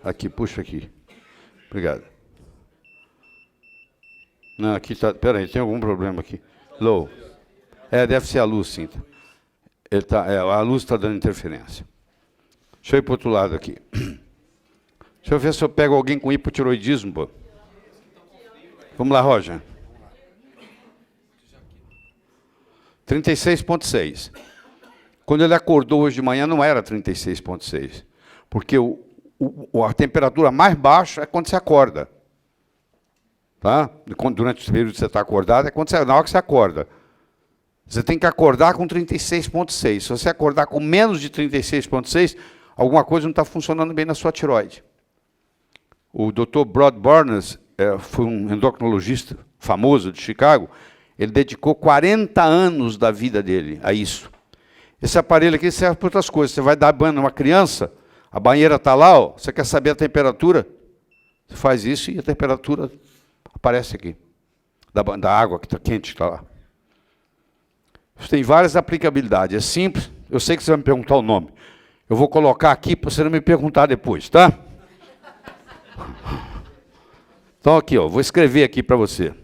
Aqui, puxa aqui. Obrigado. Não, aqui está... Espera aí, tem algum problema aqui. Low. Deve ser a luz, sim. A luz está dando interferência. Deixa eu ir para o outro lado aqui. Deixa eu ver se eu pego alguém com hipotiroidismo. Pô. Vamos lá, Roger. 36,6. Quando ele acordou hoje de manhã, não era 36,6. Porque a temperatura mais baixa é quando você acorda. Tá? Durante o período que você está acordado, na hora que você acorda. Você tem que acordar com 36,6. Se você acordar com menos de 36,6, alguma coisa não está funcionando bem na sua tireoide. O Dr. Brod Barnes foi um endocrinologista famoso de Chicago. Ele dedicou 40 anos da vida dele a isso. Esse aparelho aqui serve para outras coisas. Você vai dar banho numa criança, a banheira está lá, ó, você quer saber a temperatura? Você faz isso e a temperatura aparece aqui. Da água que está quente, que está lá. Isso tem várias aplicabilidades. É simples. Eu sei que você vai me perguntar o nome. Eu vou colocar aqui para você não me perguntar depois, tá? Então, aqui, ó, vou escrever aqui para você.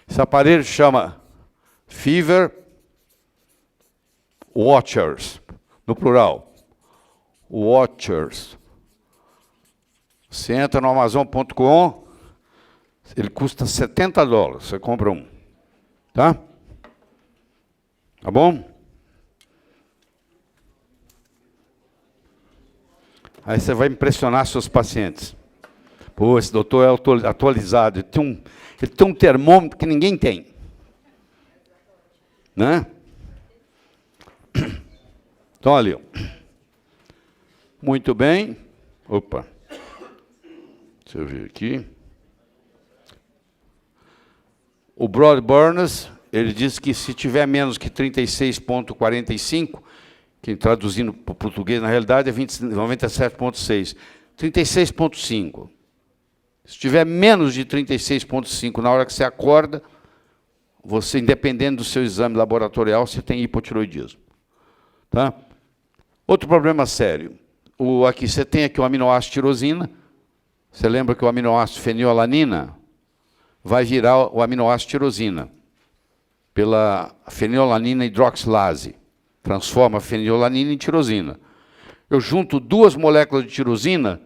Esse aparelho chama Fever Watchers, no plural. Watchers. Você entra no Amazon.com, ele custa $70. Você compra um. Tá? Tá bom? Aí você vai impressionar seus pacientes. Pô, esse doutor é atualizado. Ele tem um termômetro que ninguém tem. Né? Então, ali. Ó. Muito bem. Opa. Deixa eu ver aqui. O Brod Barnes, ele diz que se tiver menos que 36,45, que traduzindo para o português, na realidade, é 97,6. 36,5. Se tiver menos de 36,5 na hora que você acorda, você, independente do seu exame laboratorial, você tem hipotiroidismo. Tá? Outro problema sério. Aqui, você tem aqui o aminoácido tirosina. Você lembra que o aminoácido fenilalanina vai virar o aminoácido tirosina, pela fenilalanina hidroxilase. Transforma a fenilalanina em tirosina. Eu junto 2 moléculas de tirosina,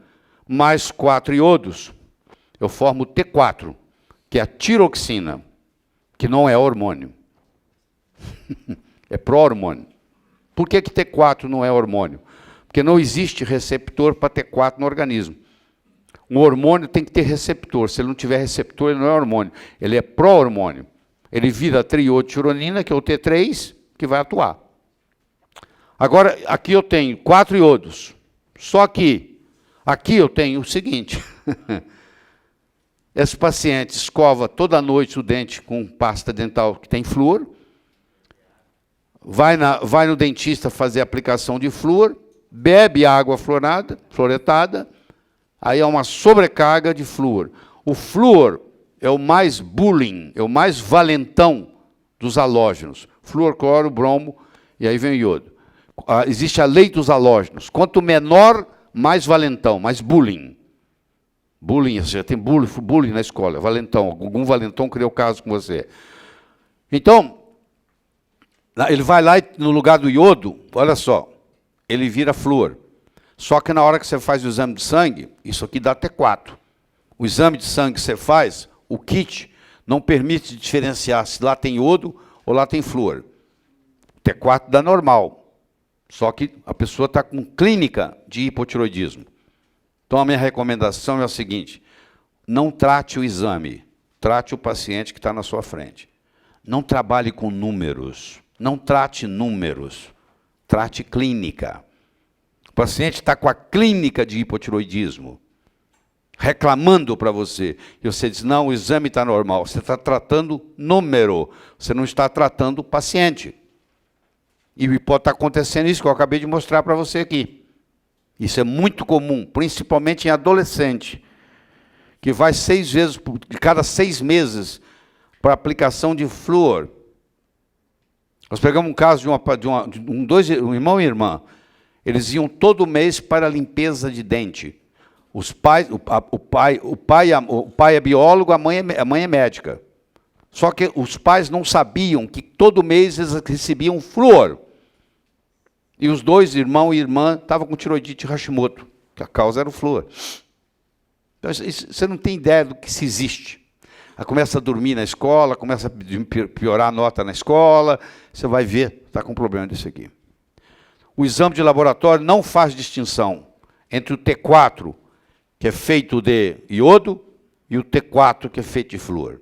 mais 4 iodos, eu formo T4, que é a tiroxina, que não é hormônio. É pró-hormônio. Por que T4 não é hormônio? Porque não existe receptor para T4 no organismo. Um hormônio tem que ter receptor. Se ele não tiver receptor, ele não é hormônio. Ele é pró-hormônio. Ele vira triiodotironina, que é o T3, que vai atuar. Agora, aqui eu tenho 4 iodos. Só que aqui eu tenho o seguinte. Esse paciente escova toda noite o dente com pasta dental que tem flúor, vai no dentista fazer aplicação de flúor, bebe água fluoretada, aí há uma sobrecarga de flúor. O flúor é o mais bullying, é o mais valentão dos halógenos. Flúor, cloro, bromo, e aí vem o iodo. Existe a lei dos halógenos. Quanto menor, mais valentão, mais bullying. Bullying, ou seja, tem bullying na escola, valentão. Algum valentão criou caso com você. Então, ele vai lá e, no lugar do iodo, olha só, ele vira flúor. Só que na hora que você faz o exame de sangue, isso aqui dá T4. O exame de sangue que você faz, o kit, não permite diferenciar se lá tem iodo ou lá tem flúor. T4 dá normal. Só que a pessoa está com clínica de hipotiroidismo. Então a minha recomendação é a seguinte: não trate o exame, trate o paciente que está na sua frente. Não trabalhe com números, não trate números, trate clínica. O paciente está com a clínica de hipotiroidismo, reclamando para você, e você diz, não, o exame está normal. Você está tratando número, você não está tratando o paciente. E pode estar acontecendo isso que eu acabei de mostrar para você aqui. Isso é muito comum, principalmente em adolescente, que vai 6 vezes, cada 6 meses, para aplicação de flúor. Nós pegamos um caso de um irmão e irmã. Eles iam todo mês para a limpeza de dente. Os pais, o pai é biólogo, a mãe é médica. Só que os pais não sabiam que todo mês eles recebiam flúor. E os 2, irmão e irmã, estavam com tiroidite Hashimoto, que a causa era o flúor. Então, você não tem ideia do que se existe. Aí começa a dormir na escola, começa a piorar a nota na escola, você vai ver, está com um problema desse aqui. O exame de laboratório não faz distinção entre o T4, que é feito de iodo, e o T4, que é feito de flúor.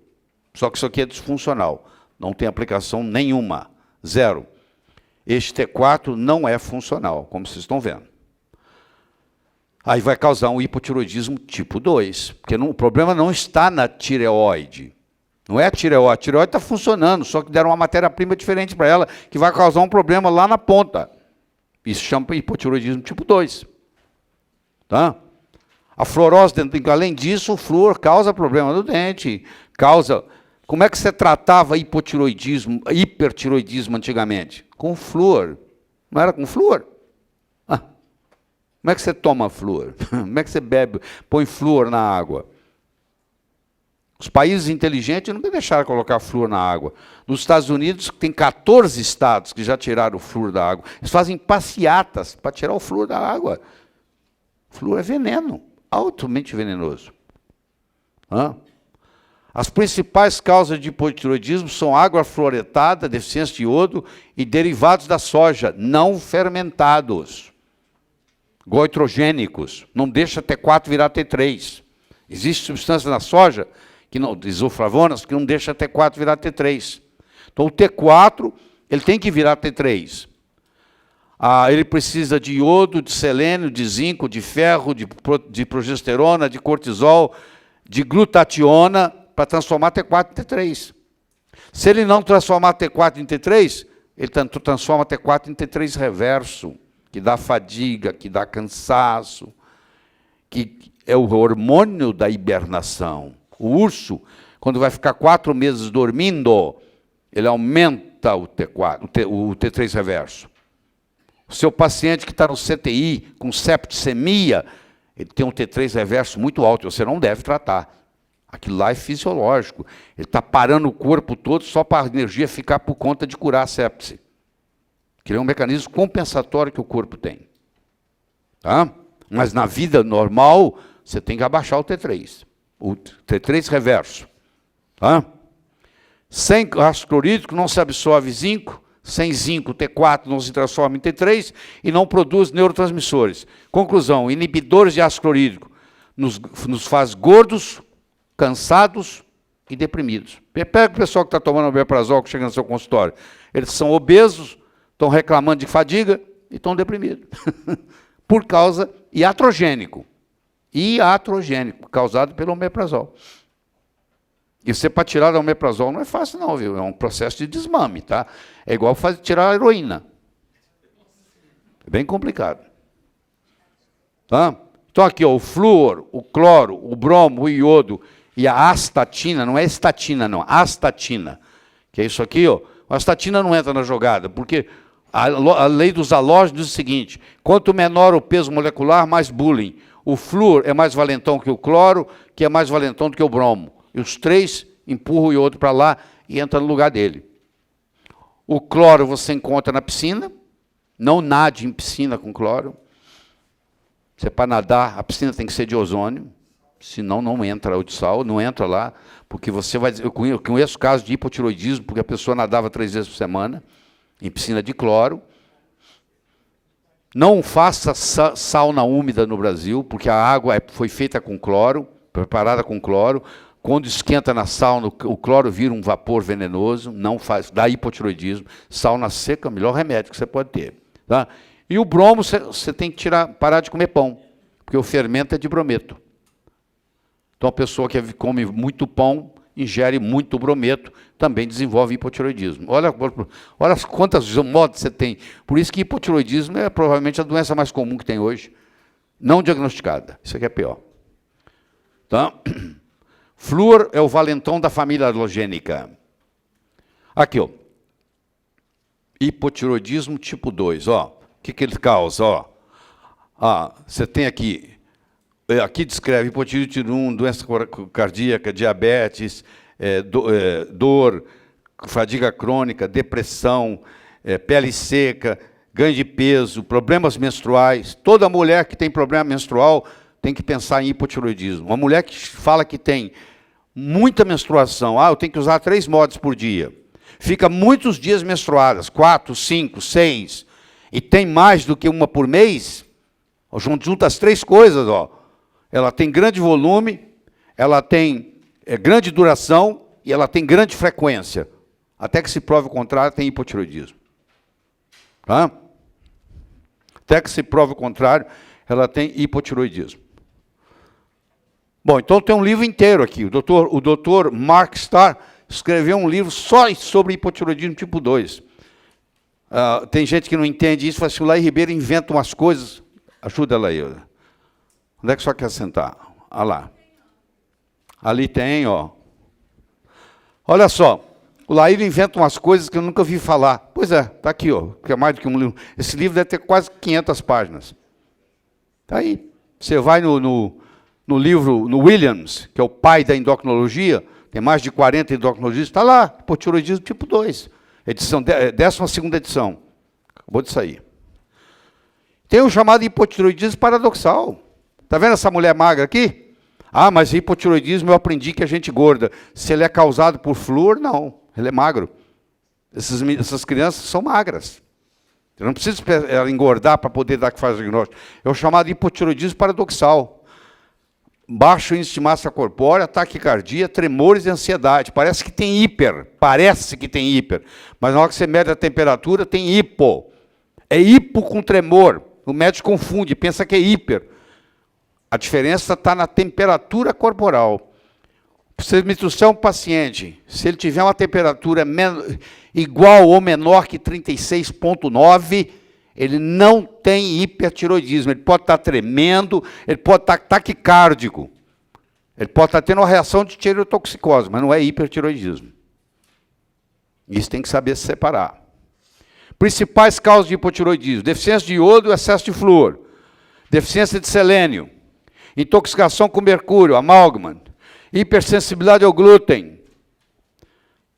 Só que isso aqui é disfuncional, não tem aplicação nenhuma, 0. Este T4 não é funcional, como vocês estão vendo. Aí vai causar um hipotiroidismo tipo 2, porque o problema não está na tireoide. Não é a tireoide está funcionando, só que deram uma matéria-prima diferente para ela, que vai causar um problema lá na ponta. Isso chama hipotiroidismo tipo 2. Tá? A fluorose, além disso, o flúor causa problema no dente, causa... Como é que você tratava hipotiroidismo, hipertiroidismo antigamente? Com flúor. Não era com flúor? Como é que você toma flúor? Como é que você bebe, põe flúor na água? Os países inteligentes nunca deixaram colocar flúor na água. Nos Estados Unidos, tem 14 estados que já tiraram o flúor da água. Eles fazem passeatas para tirar o flúor da água. O flúor é veneno, altamente venenoso. As principais causas de hipotiroidismo são água fluoretada, deficiência de iodo e derivados da soja, não fermentados. Goitrogênicos, não deixa T4 virar T3. Existe substância na soja, isoflavonas, que não deixa T4 virar T3. Então o T4, ele tem que virar T3. Ele precisa de iodo, de selênio, de zinco, de ferro, de progesterona, de cortisol, de glutationa, para transformar T4 em T3. Se ele não transformar T4 em T3, ele transforma T4 em T3 reverso, que dá fadiga, que dá cansaço, que é o hormônio da hibernação. O urso, quando vai ficar 4 meses dormindo, ele aumenta o T4, o T3 reverso. O seu paciente que está no CTI com septicemia, ele tem um T3 reverso muito alto, você não deve tratar. Aquilo lá é fisiológico. Ele está parando o corpo todo só para a energia ficar por conta de curar a sepse. Que é um mecanismo compensatório que o corpo tem. Tá? Mas na vida normal, você tem que abaixar o T3. O T3 reverso. Tá? Sem ácido clorídrico não se absorve zinco. Sem zinco, T4 não se transforma em T3 e não produz neurotransmissores. Conclusão, inibidores de ácido clorídrico nos faz gordos, cansados e deprimidos. Pega o pessoal que está tomando omeprazol, que chega no seu consultório. Eles são obesos, estão reclamando de fadiga e estão deprimidos. Por causa iatrogênico. Iatrogênico, causado pelo omeprazol. E você, para tirar o omeprazol, não é fácil não, viu? É um processo de desmame, tá? É igual tirar a heroína. É bem complicado. Tá? Então aqui, ó, o flúor, o cloro, o bromo, o iodo e a astatina, não é estatina não, astatina, que é isso aqui, ó. A astatina não entra na jogada, porque a lei dos halógenos diz o seguinte, quanto menor o peso molecular, mais bullying. O flúor é mais valentão que o cloro, que é mais valentão do que o bromo. E os três empurram o iodo para lá e entra no lugar dele. O cloro você encontra na piscina, não nade em piscina com cloro. Você, para nadar, a piscina tem que ser de ozônio, senão não entra o de sal, não entra lá, porque você vai... Eu conheço casos de hipotiroidismo, porque a pessoa nadava 3 vezes por semana, em piscina de cloro. Não faça sauna úmida no Brasil, porque a água foi feita com cloro, preparada com cloro. Quando esquenta na sauna, o cloro vira um vapor venenoso, não faz, dá hipotiroidismo. Sauna seca é o melhor remédio que você pode ter. Tá? E o bromo, você tem que parar de comer pão, porque o fermento é de brometo. Então, a pessoa que come muito pão, ingere muito brometo, também desenvolve hipotiroidismo. Olha quantas modos você tem. Por isso que hipotiroidismo é provavelmente a doença mais comum que tem hoje, não diagnosticada. Isso aqui é pior. Tá? Flúor é o valentão da família halogênica. Aqui, ó. Hipotiroidismo tipo 2, ó. O que ele causa, ó? Você tem aqui descreve hipotiroidismo tipo 1, doença cardíaca, diabetes, dor, fadiga crônica, depressão, pele seca, ganho de peso, problemas menstruais. Toda mulher que tem problema menstrual tem que pensar em hipotiroidismo. Uma mulher que fala que tem muita menstruação, eu tenho que usar 3 mods por dia. Fica muitos dias menstruadas, 4, 5, 6, e tem mais do que uma por mês, junta as 3 coisas, ó. Ela tem grande volume, ela tem grande duração e ela tem grande frequência. Até que se prove o contrário, tem hipotiroidismo. Tá? Até que se prove o contrário, ela tem hipotiroidismo. Bom, então tem um livro inteiro aqui. O doutor Mark Starr escreveu um livro só sobre hipotiroidismo tipo 2. Tem gente que não entende isso, fala assim, o Laí Ribeiro inventa umas coisas. Ajuda ela aí. Onde é que só quer sentar? Olha lá. Ali tem, ó. Olha só. O Laí inventa umas coisas que eu nunca ouvi falar. Pois é, está aqui, ó. Que é mais do que um livro. Esse livro deve ter quase 500 páginas. Está aí. Você vai no livro, no Williams, que é o pai da endocrinologia, tem mais de 40 endocrinologistas, está lá, hipotiroidismo tipo 2. Edição, 12ª edição. Acabou de sair. Tem o chamado hipotiroidismo paradoxal. Está vendo essa mulher magra aqui? Mas hipotiroidismo eu aprendi que a gente gorda. Se ele é causado por flúor, não. Ele é magro. Essas crianças são magras. Você não precisa engordar para poder dar que faz o diagnóstico. É o chamado hipotiroidismo paradoxal. Baixo índice de massa corpórea, taquicardia, tremores e ansiedade. Parece que tem hiper. Mas na hora que você mede a temperatura, tem hipo. É hipo com tremor. O médico confunde, pensa que é hiper. A diferença está na temperatura corporal. Você me trouxer um paciente, se ele tiver uma temperatura igual ou menor que 36,9, ele não tem hipertiroidismo. Ele pode estar tremendo, ele pode estar taquicárdico, ele pode estar tendo uma reação de tireotoxicose, mas não é hipertiroidismo. Isso tem que saber se separar. Principais causas de hipotiroidismo: deficiência de iodo e excesso de flúor, deficiência de selênio, intoxicação com mercúrio, amálgama, Hipersensibilidade ao glúten.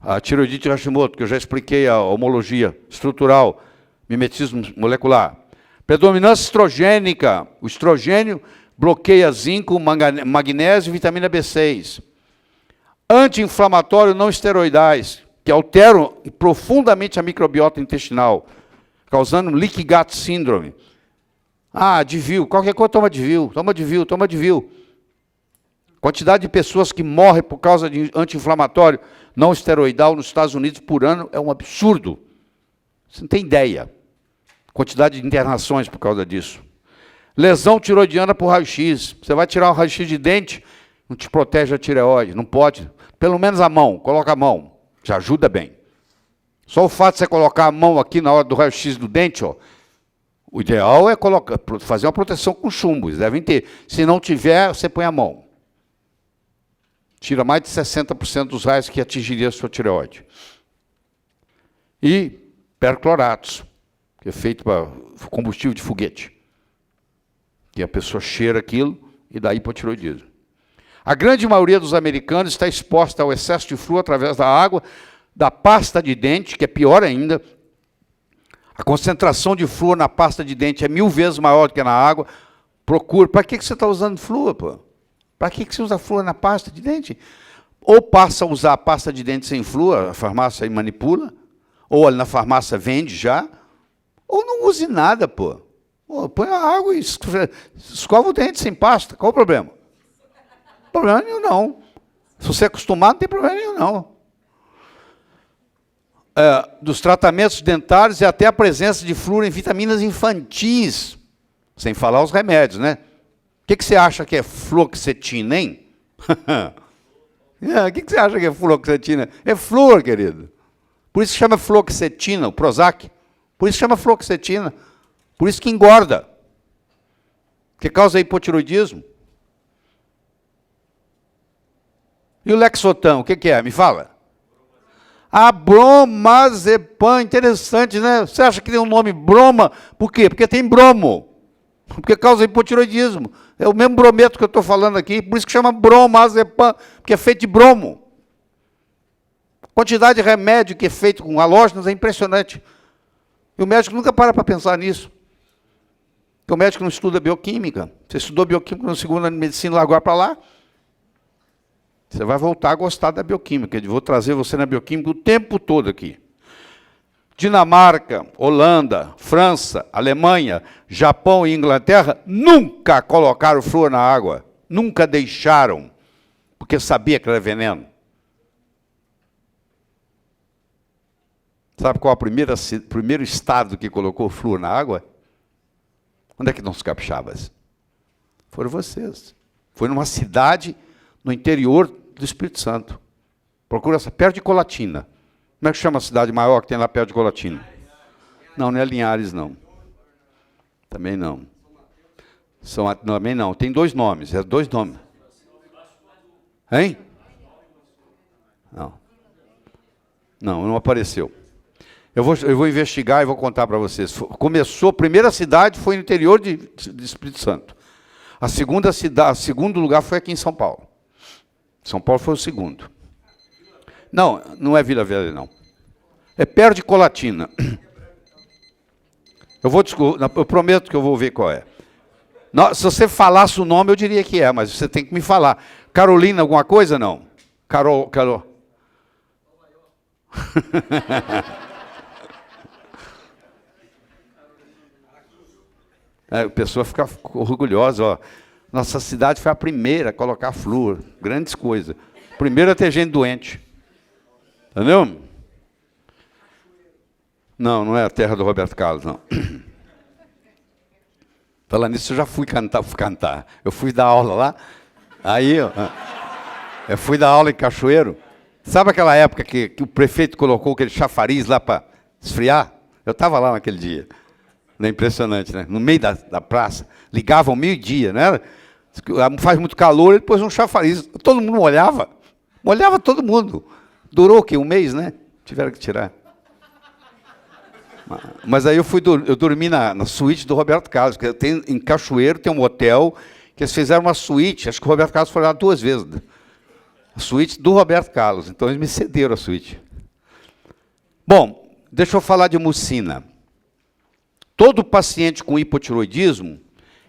A tireoidite Hashimoto, que eu já expliquei, a homologia estrutural, mimetismo molecular. Predominância estrogênica. O estrogênio bloqueia zinco, magnésio e vitamina B6. Anti-inflamatório não esteroidais, que alteram profundamente a microbiota intestinal, causando leaky gut syndrome. Advil, qualquer coisa toma Advil, toma Advil, toma Advil. Quantidade de pessoas que morrem por causa de anti-inflamatório não esteroidal nos Estados Unidos por ano é um absurdo. Você não tem ideia. Quantidade de internações por causa disso. Lesão tiroidiana por raio-x. Você vai tirar um raio-x de dente, não te protege a tireoide, não pode. Pelo menos a mão, coloca a mão, já ajuda bem. Só o fato de você colocar a mão aqui na hora do raio-x do dente, ó, o ideal é fazer uma proteção com chumbo, eles devem ter. Se não tiver, você põe a mão. Tira mais de 60% dos raios que atingiria a sua tireoide. E percloratos, que é feito para combustível de foguete. Que a pessoa cheira aquilo e dá hipotireoidismo. A grande maioria dos americanos está exposta ao excesso de flúor através da água, da pasta de dente, que é pior ainda. A concentração de flúor na pasta de dente é 1000 vezes maior do que na água. Procure. Para que você está usando flúor, pô? Para que você usa flúor na pasta de dente? Ou passa a usar a pasta de dente sem flúor, a farmácia aí manipula, ou na farmácia vende já, ou não use nada, pô. Põe a água e escova o dente sem pasta. Qual o problema? Problema nenhum, não. Se você é acostumado, não tem problema nenhum, não. Dos tratamentos dentários e até a presença de flúor em vitaminas infantis, sem falar os remédios, né? O que você acha que é fluoxetina, hein? O que você acha que é fluoxetina? É flúor, querido. Por isso que chama fluoxetina, o Prozac. Por isso que chama fluoxetina. Por isso que engorda. Que causa hipotiroidismo. E o Lexotan, o que é? Me fala. A bromazepam, interessante, né? Você acha que tem um nome broma? Por quê? Porque tem bromo. Porque causa hipotiroidismo. É o mesmo brometo que eu estou falando aqui, por isso que chama bromazepam, porque é feito de bromo. A quantidade de remédio que é feito com halógenos é impressionante. E o médico nunca para pensar nisso. Porque o médico não estuda bioquímica. Você estudou bioquímica no segundo ano de medicina, lá agora para lá. Você vai voltar a gostar da bioquímica. Eu vou trazer você na bioquímica o tempo todo aqui. Dinamarca, Holanda, França, Alemanha, Japão e Inglaterra nunca colocaram flúor na água. Nunca deixaram. Porque sabia que era veneno. Sabe qual é o primeiro estado que colocou flúor na água? Onde é que estão os capixabas? Foram vocês. Foi numa cidade no interior do Espírito Santo. Procura essa, perto de Colatina. Como é que chama a cidade maior que tem lá perto de Colatina? Não, não é Linhares, não. Também não. Também não. Tem dois nomes. É dois nomes. Hein? Não. Não apareceu. Eu vou investigar e vou contar para vocês. Começou, a primeira cidade foi no interior de Espírito Santo. A segunda cidade, o segundo lugar foi aqui em São Paulo. São Paulo foi o segundo. Não, não é Vila Velha, não. É perto de Colatina. Eu prometo que eu vou ver qual é. Não, se você falasse o nome, eu diria que é, mas você tem que me falar. Carolina, alguma coisa, não? Carol. A pessoa fica orgulhosa, ó. Nossa cidade foi a primeira a colocar flúor. Grandes coisas. Primeiro a ter gente doente. Entendeu? Não, não é a terra do Roberto Carlos, não. Falando nisso, eu já fui cantar. Eu fui dar aula lá. Aí, ó, eu fui dar aula em Cachoeiro. Sabe aquela época que o prefeito colocou aquele chafariz lá para esfriar? Eu estava lá naquele dia. É impressionante, né? No meio da praça. Ligavam meio-dia, né? Faz muito calor, ele pôs um chafariz. Todo mundo molhava. Molhava todo mundo. Durou o quê? Um mês, né? Tiveram que tirar. Mas aí eu dormi na suíte do Roberto Carlos, que em Cachoeiro tem um hotel que eles fizeram uma suíte, acho que o Roberto Carlos foi lá 2 vezes. A suíte do Roberto Carlos, então eles me cederam a suíte. Bom, deixa eu falar de mucina. Todo paciente com hipotiroidismo,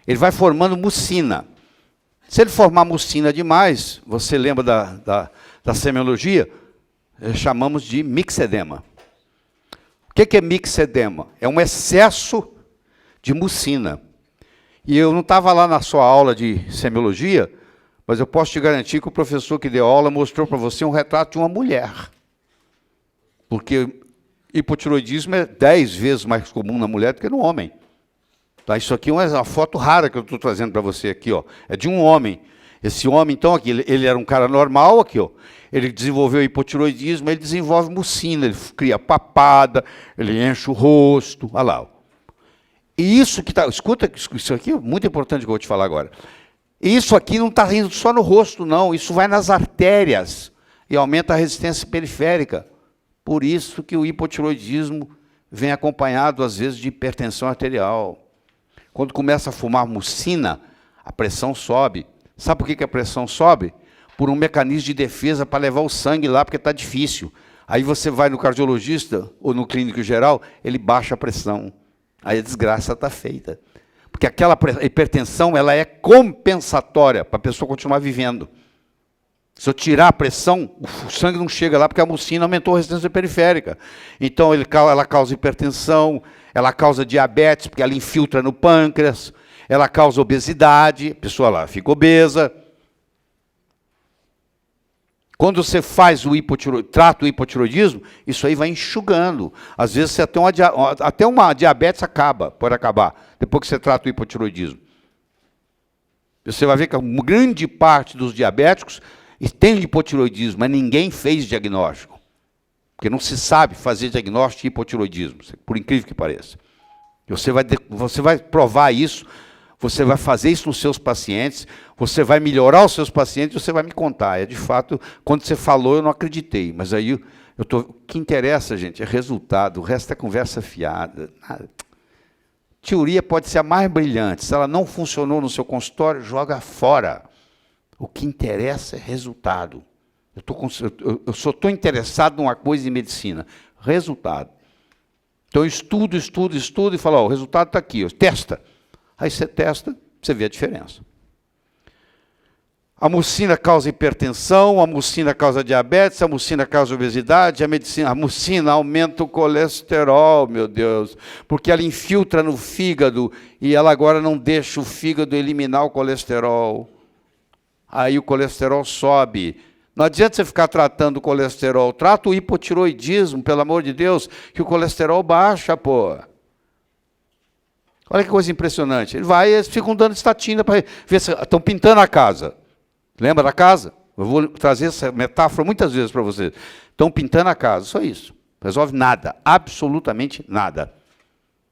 ele vai formando mucina. Se ele formar mucina demais, você lembra da semiologia? Chamamos de mixedema. O que é mixedema? É um excesso de mucina. E eu não estava lá na sua aula de semiologia, mas eu posso te garantir que o professor que deu aula mostrou para você um retrato de uma mulher. Porque hipotiroidismo é 10 vezes mais comum na mulher do que no homem. Tá? Isso aqui é uma foto rara que eu estou trazendo para você aqui, ó. É de um homem. Esse homem, então, aqui, ele era um cara normal, aqui, ó. Ele desenvolveu hipotiroidismo, ele desenvolve mucina, ele cria papada, ele enche o rosto, olha lá. E isso que está... Escuta, isso aqui é muito importante que eu vou te falar agora. Isso aqui não está indo só no rosto, não. Isso vai nas artérias e aumenta a resistência periférica. Por isso que o hipotiroidismo vem acompanhado, às vezes, de hipertensão arterial. Quando começa a fumar mucina, a pressão sobe. Sabe por que a pressão sobe? Por um mecanismo de defesa para levar o sangue lá, porque está difícil. Aí você vai no cardiologista ou no clínico geral, ele baixa a pressão. Aí a desgraça está feita. Porque aquela hipertensão ela é compensatória para a pessoa continuar vivendo. Se eu tirar a pressão, o sangue não chega lá porque a mucina aumentou a resistência periférica. Então ela causa hipertensão, ela causa diabetes, porque ela infiltra no pâncreas, ela causa obesidade, a pessoa lá fica obesa. Quando você faz trata o hipotiroidismo, isso aí vai enxugando. Às vezes até uma diabetes pode acabar, depois que você trata o hipotiroidismo. Você vai ver que uma grande parte dos diabéticos tem hipotiroidismo, mas ninguém fez diagnóstico. Porque não se sabe fazer diagnóstico de hipotiroidismo, por incrível que pareça. Você vai provar isso, você vai fazer isso nos seus pacientes, você vai melhorar os seus pacientes, você vai me contar. É de fato, quando você falou, eu não acreditei. Mas aí, o que interessa, gente, é resultado, o resto é conversa fiada. Teoria pode ser a mais brilhante. Se ela não funcionou no seu consultório, joga fora. O que interessa é eu só estou interessado numa coisa em medicina. Resultado. Então, eu estudo e falo, ó, o resultado está aqui, ó, testa. Aí você testa, você vê a diferença. A mucina causa hipertensão, a mucina causa diabetes, a mucina causa obesidade, a mucina aumenta o colesterol, meu Deus, porque ela infiltra no fígado e ela agora não deixa o fígado eliminar o colesterol. Aí o colesterol sobe. Não adianta você ficar tratando o colesterol. Trata o hipotiroidismo, pelo amor de Deus, que o colesterol baixa, pô. Olha que coisa impressionante. Eles ficam dando estatina para ver se estão pintando a casa. Lembra da casa? Eu vou trazer essa metáfora muitas vezes para vocês. Estão pintando a casa, só isso. Resolve nada, absolutamente nada.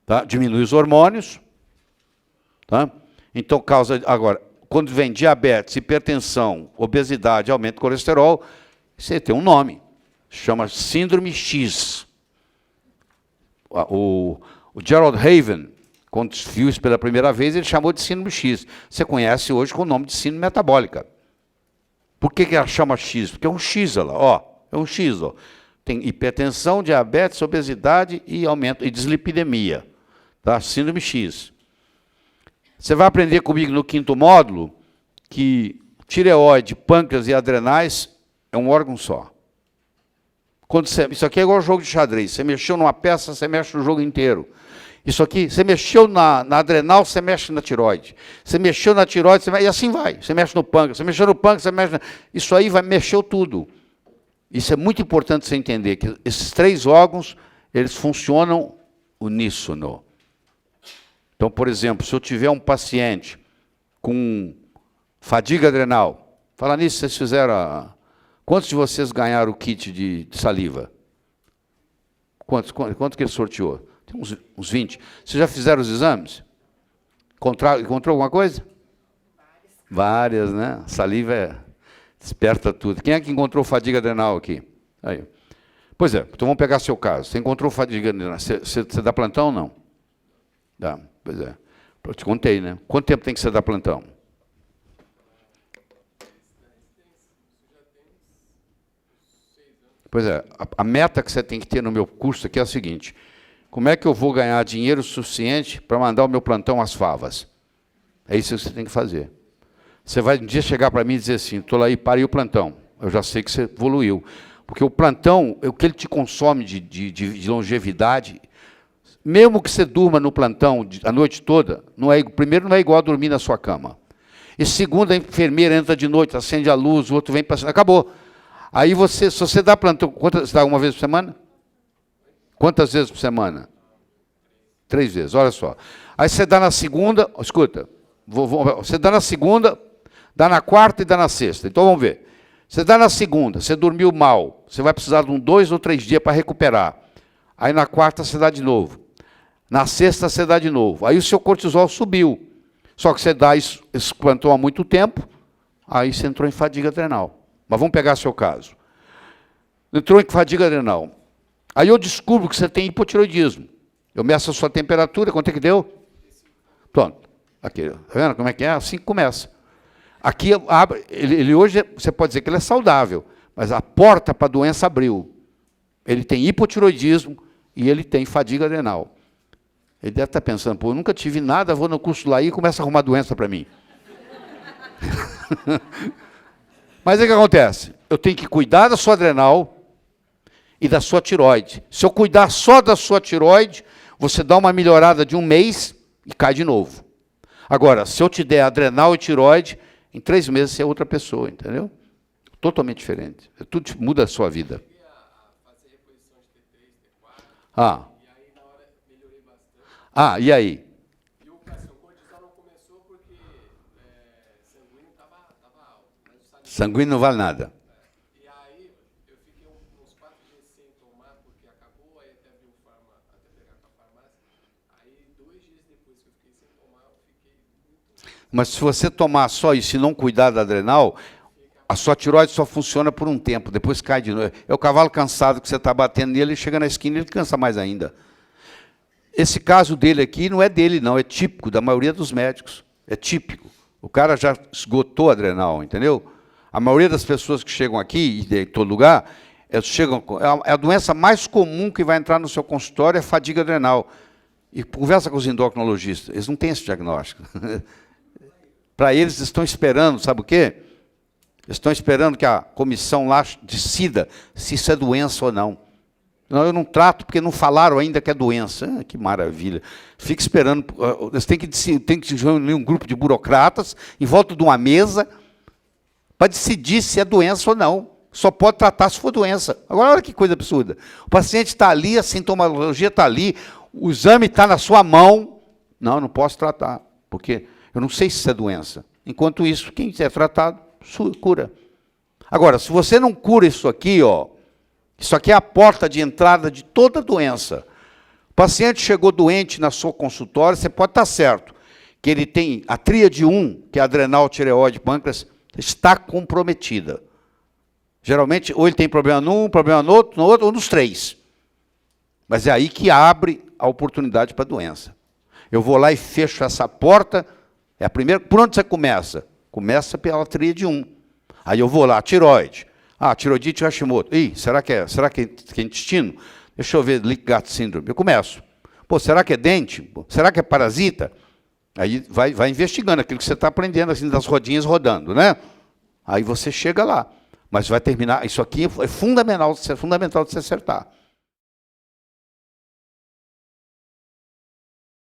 Tá? Diminui os hormônios. Tá? Então, causa... Agora, quando vem diabetes, hipertensão, obesidade, aumento do colesterol, você tem um nome, chama síndrome X. O Gerald Haven, quando viu isso pela primeira vez, ele chamou de síndrome X. Você conhece hoje com o nome de síndrome metabólica. Por que ela chama X? Porque é um X, lá, ó, é um X. Ó. Tem hipertensão, diabetes, obesidade e aumento, e dislipidemia. Tá? Síndrome X. Você vai aprender comigo no 5º módulo que tireoide, pâncreas e adrenais é um órgão só. Isso aqui é igual ao jogo de xadrez. Você mexeu numa peça, você mexe no jogo inteiro. Isso aqui, você mexeu na adrenal, você mexe na tireoide. Você mexeu na tireoide, e assim vai. Você mexe no pâncreas, você mexeu no pâncreas, você mexe... Isso aí mexeu tudo. Isso é muito importante você entender, que esses 3 órgãos, eles funcionam uníssono. Então, por exemplo, se eu tiver um paciente com fadiga adrenal, fala nisso, vocês fizeram... Quantos de vocês ganharam o kit de saliva? Quanto que ele sorteou? Tem uns 20. Vocês já fizeram os exames? Encontrou alguma coisa? Várias, né? Saliva desperta tudo. Quem é que encontrou fadiga adrenal aqui? Aí. Pois é, então vamos pegar seu caso. Você encontrou fadiga adrenal. Você dá plantão ou não? Dá. Pois é. Eu te contei, né? Quanto tempo tem que você dar plantão? Pois é, a meta que você tem que ter no meu curso aqui é a seguinte: como é que eu vou ganhar dinheiro suficiente para mandar o meu plantão às favas? É isso que você tem que fazer. Você vai um dia chegar para mim e dizer assim, estou lá e parei o plantão. Eu já sei que você evoluiu. Porque o plantão, o que ele te consome de longevidade, mesmo que você durma no plantão a noite toda, primeiro, não é igual a dormir na sua cama. E segundo, a enfermeira entra de noite, acende a luz, o outro vem passando, acabou. Aí se você dá plantão, você dá uma vez por semana? Quantas vezes por semana? 3 vezes, olha só. Aí você dá na segunda, escuta, você dá na segunda, dá na quarta e dá na sexta. Então vamos ver. Você dá na segunda, você dormiu mal, você vai precisar de 2 ou 3 dias para recuperar. Aí na quarta você dá de novo. Na sexta você dá de novo. Aí o seu cortisol subiu. Só que você dá esse plantão há muito tempo, aí você entrou em fadiga adrenal. Mas vamos pegar seu caso. Entrou em fadiga adrenal. Aí eu descubro que você tem hipotireoidismo. Eu meço a sua temperatura, quanto é que deu? Pronto. Aqui, tá vendo como é que é? Assim que começa. Aqui, ele hoje, você pode dizer que ele é saudável, mas a porta para a doença abriu. Ele tem hipotireoidismo e ele tem fadiga adrenal. Ele deve estar pensando, pô, eu nunca tive nada, vou no curso lá e começa a arrumar doença para mim. Mas o que acontece? Eu tenho que cuidar da sua adrenal e da sua tireoide. Se eu cuidar só da sua tireoide, você dá uma melhorada de 1 mês e cai de novo. Agora, se eu te der adrenal e tireoide, em 3 meses você é outra pessoa, entendeu? Totalmente diferente. Tudo muda a sua vida. E aí? E o cortisol não começou porque sanguíneo estava alto. Sanguíneo não vale nada. E aí eu fiquei uns 4 dias sem tomar, porque acabou, aí até vi até pegar com a farmácia. Aí 2 dias depois que eu fiquei sem tomar, eu fiquei muito... Mas se você tomar só isso e não cuidar da adrenal, a sua tireoide só funciona por um tempo, depois cai de novo. É o cavalo cansado que você está batendo nele, ele chega na esquina e ele cansa mais ainda. Esse caso dele aqui não é dele, não, é típico da maioria dos médicos. É típico. O cara já esgotou a adrenal, entendeu? A maioria das pessoas que chegam aqui, e em todo lugar, é a doença mais comum que vai entrar no seu consultório, é fadiga adrenal. E conversa com os endocrinologistas, eles não têm esse diagnóstico. Para eles, estão esperando, sabe o quê? Eles estão esperando que a comissão lá decida se isso é doença ou não. Não, eu não trato porque não falaram ainda que é doença. Que maravilha. Fica esperando. Eles têm que reunir um grupo de burocratas em volta de uma mesa para decidir se é doença ou não. Só pode tratar se for doença. Agora, olha que coisa absurda. O paciente está ali, a sintomatologia está ali, o exame está na sua mão. Não, eu não posso tratar, porque eu não sei se isso é doença. Enquanto isso, quem é tratado, cura. Agora, se você não cura isso aqui, isso aqui é a porta de entrada de toda doença. O paciente chegou doente na sua consultório, você pode estar certo que ele tem a tríade 1, que é adrenal, tireoide, pâncreas, está comprometida. Geralmente, ou ele tem problema num, problema no outro, ou nos 3. Mas é aí que abre a oportunidade para a doença. Eu vou lá e fecho essa porta, é a primeira. Por onde você começa? Começa pela tríade 1. Aí eu vou lá, tireoide. Tiroidite Hashimoto. Será que é intestino? Deixa eu ver, Leaky Gut Syndrome. Eu começo. Será que é dente? Será que é parasita? Aí vai investigando aquilo que você está aprendendo, assim, das rodinhas rodando, né? Aí você chega lá. Mas vai terminar. Isso aqui é fundamental de se acertar.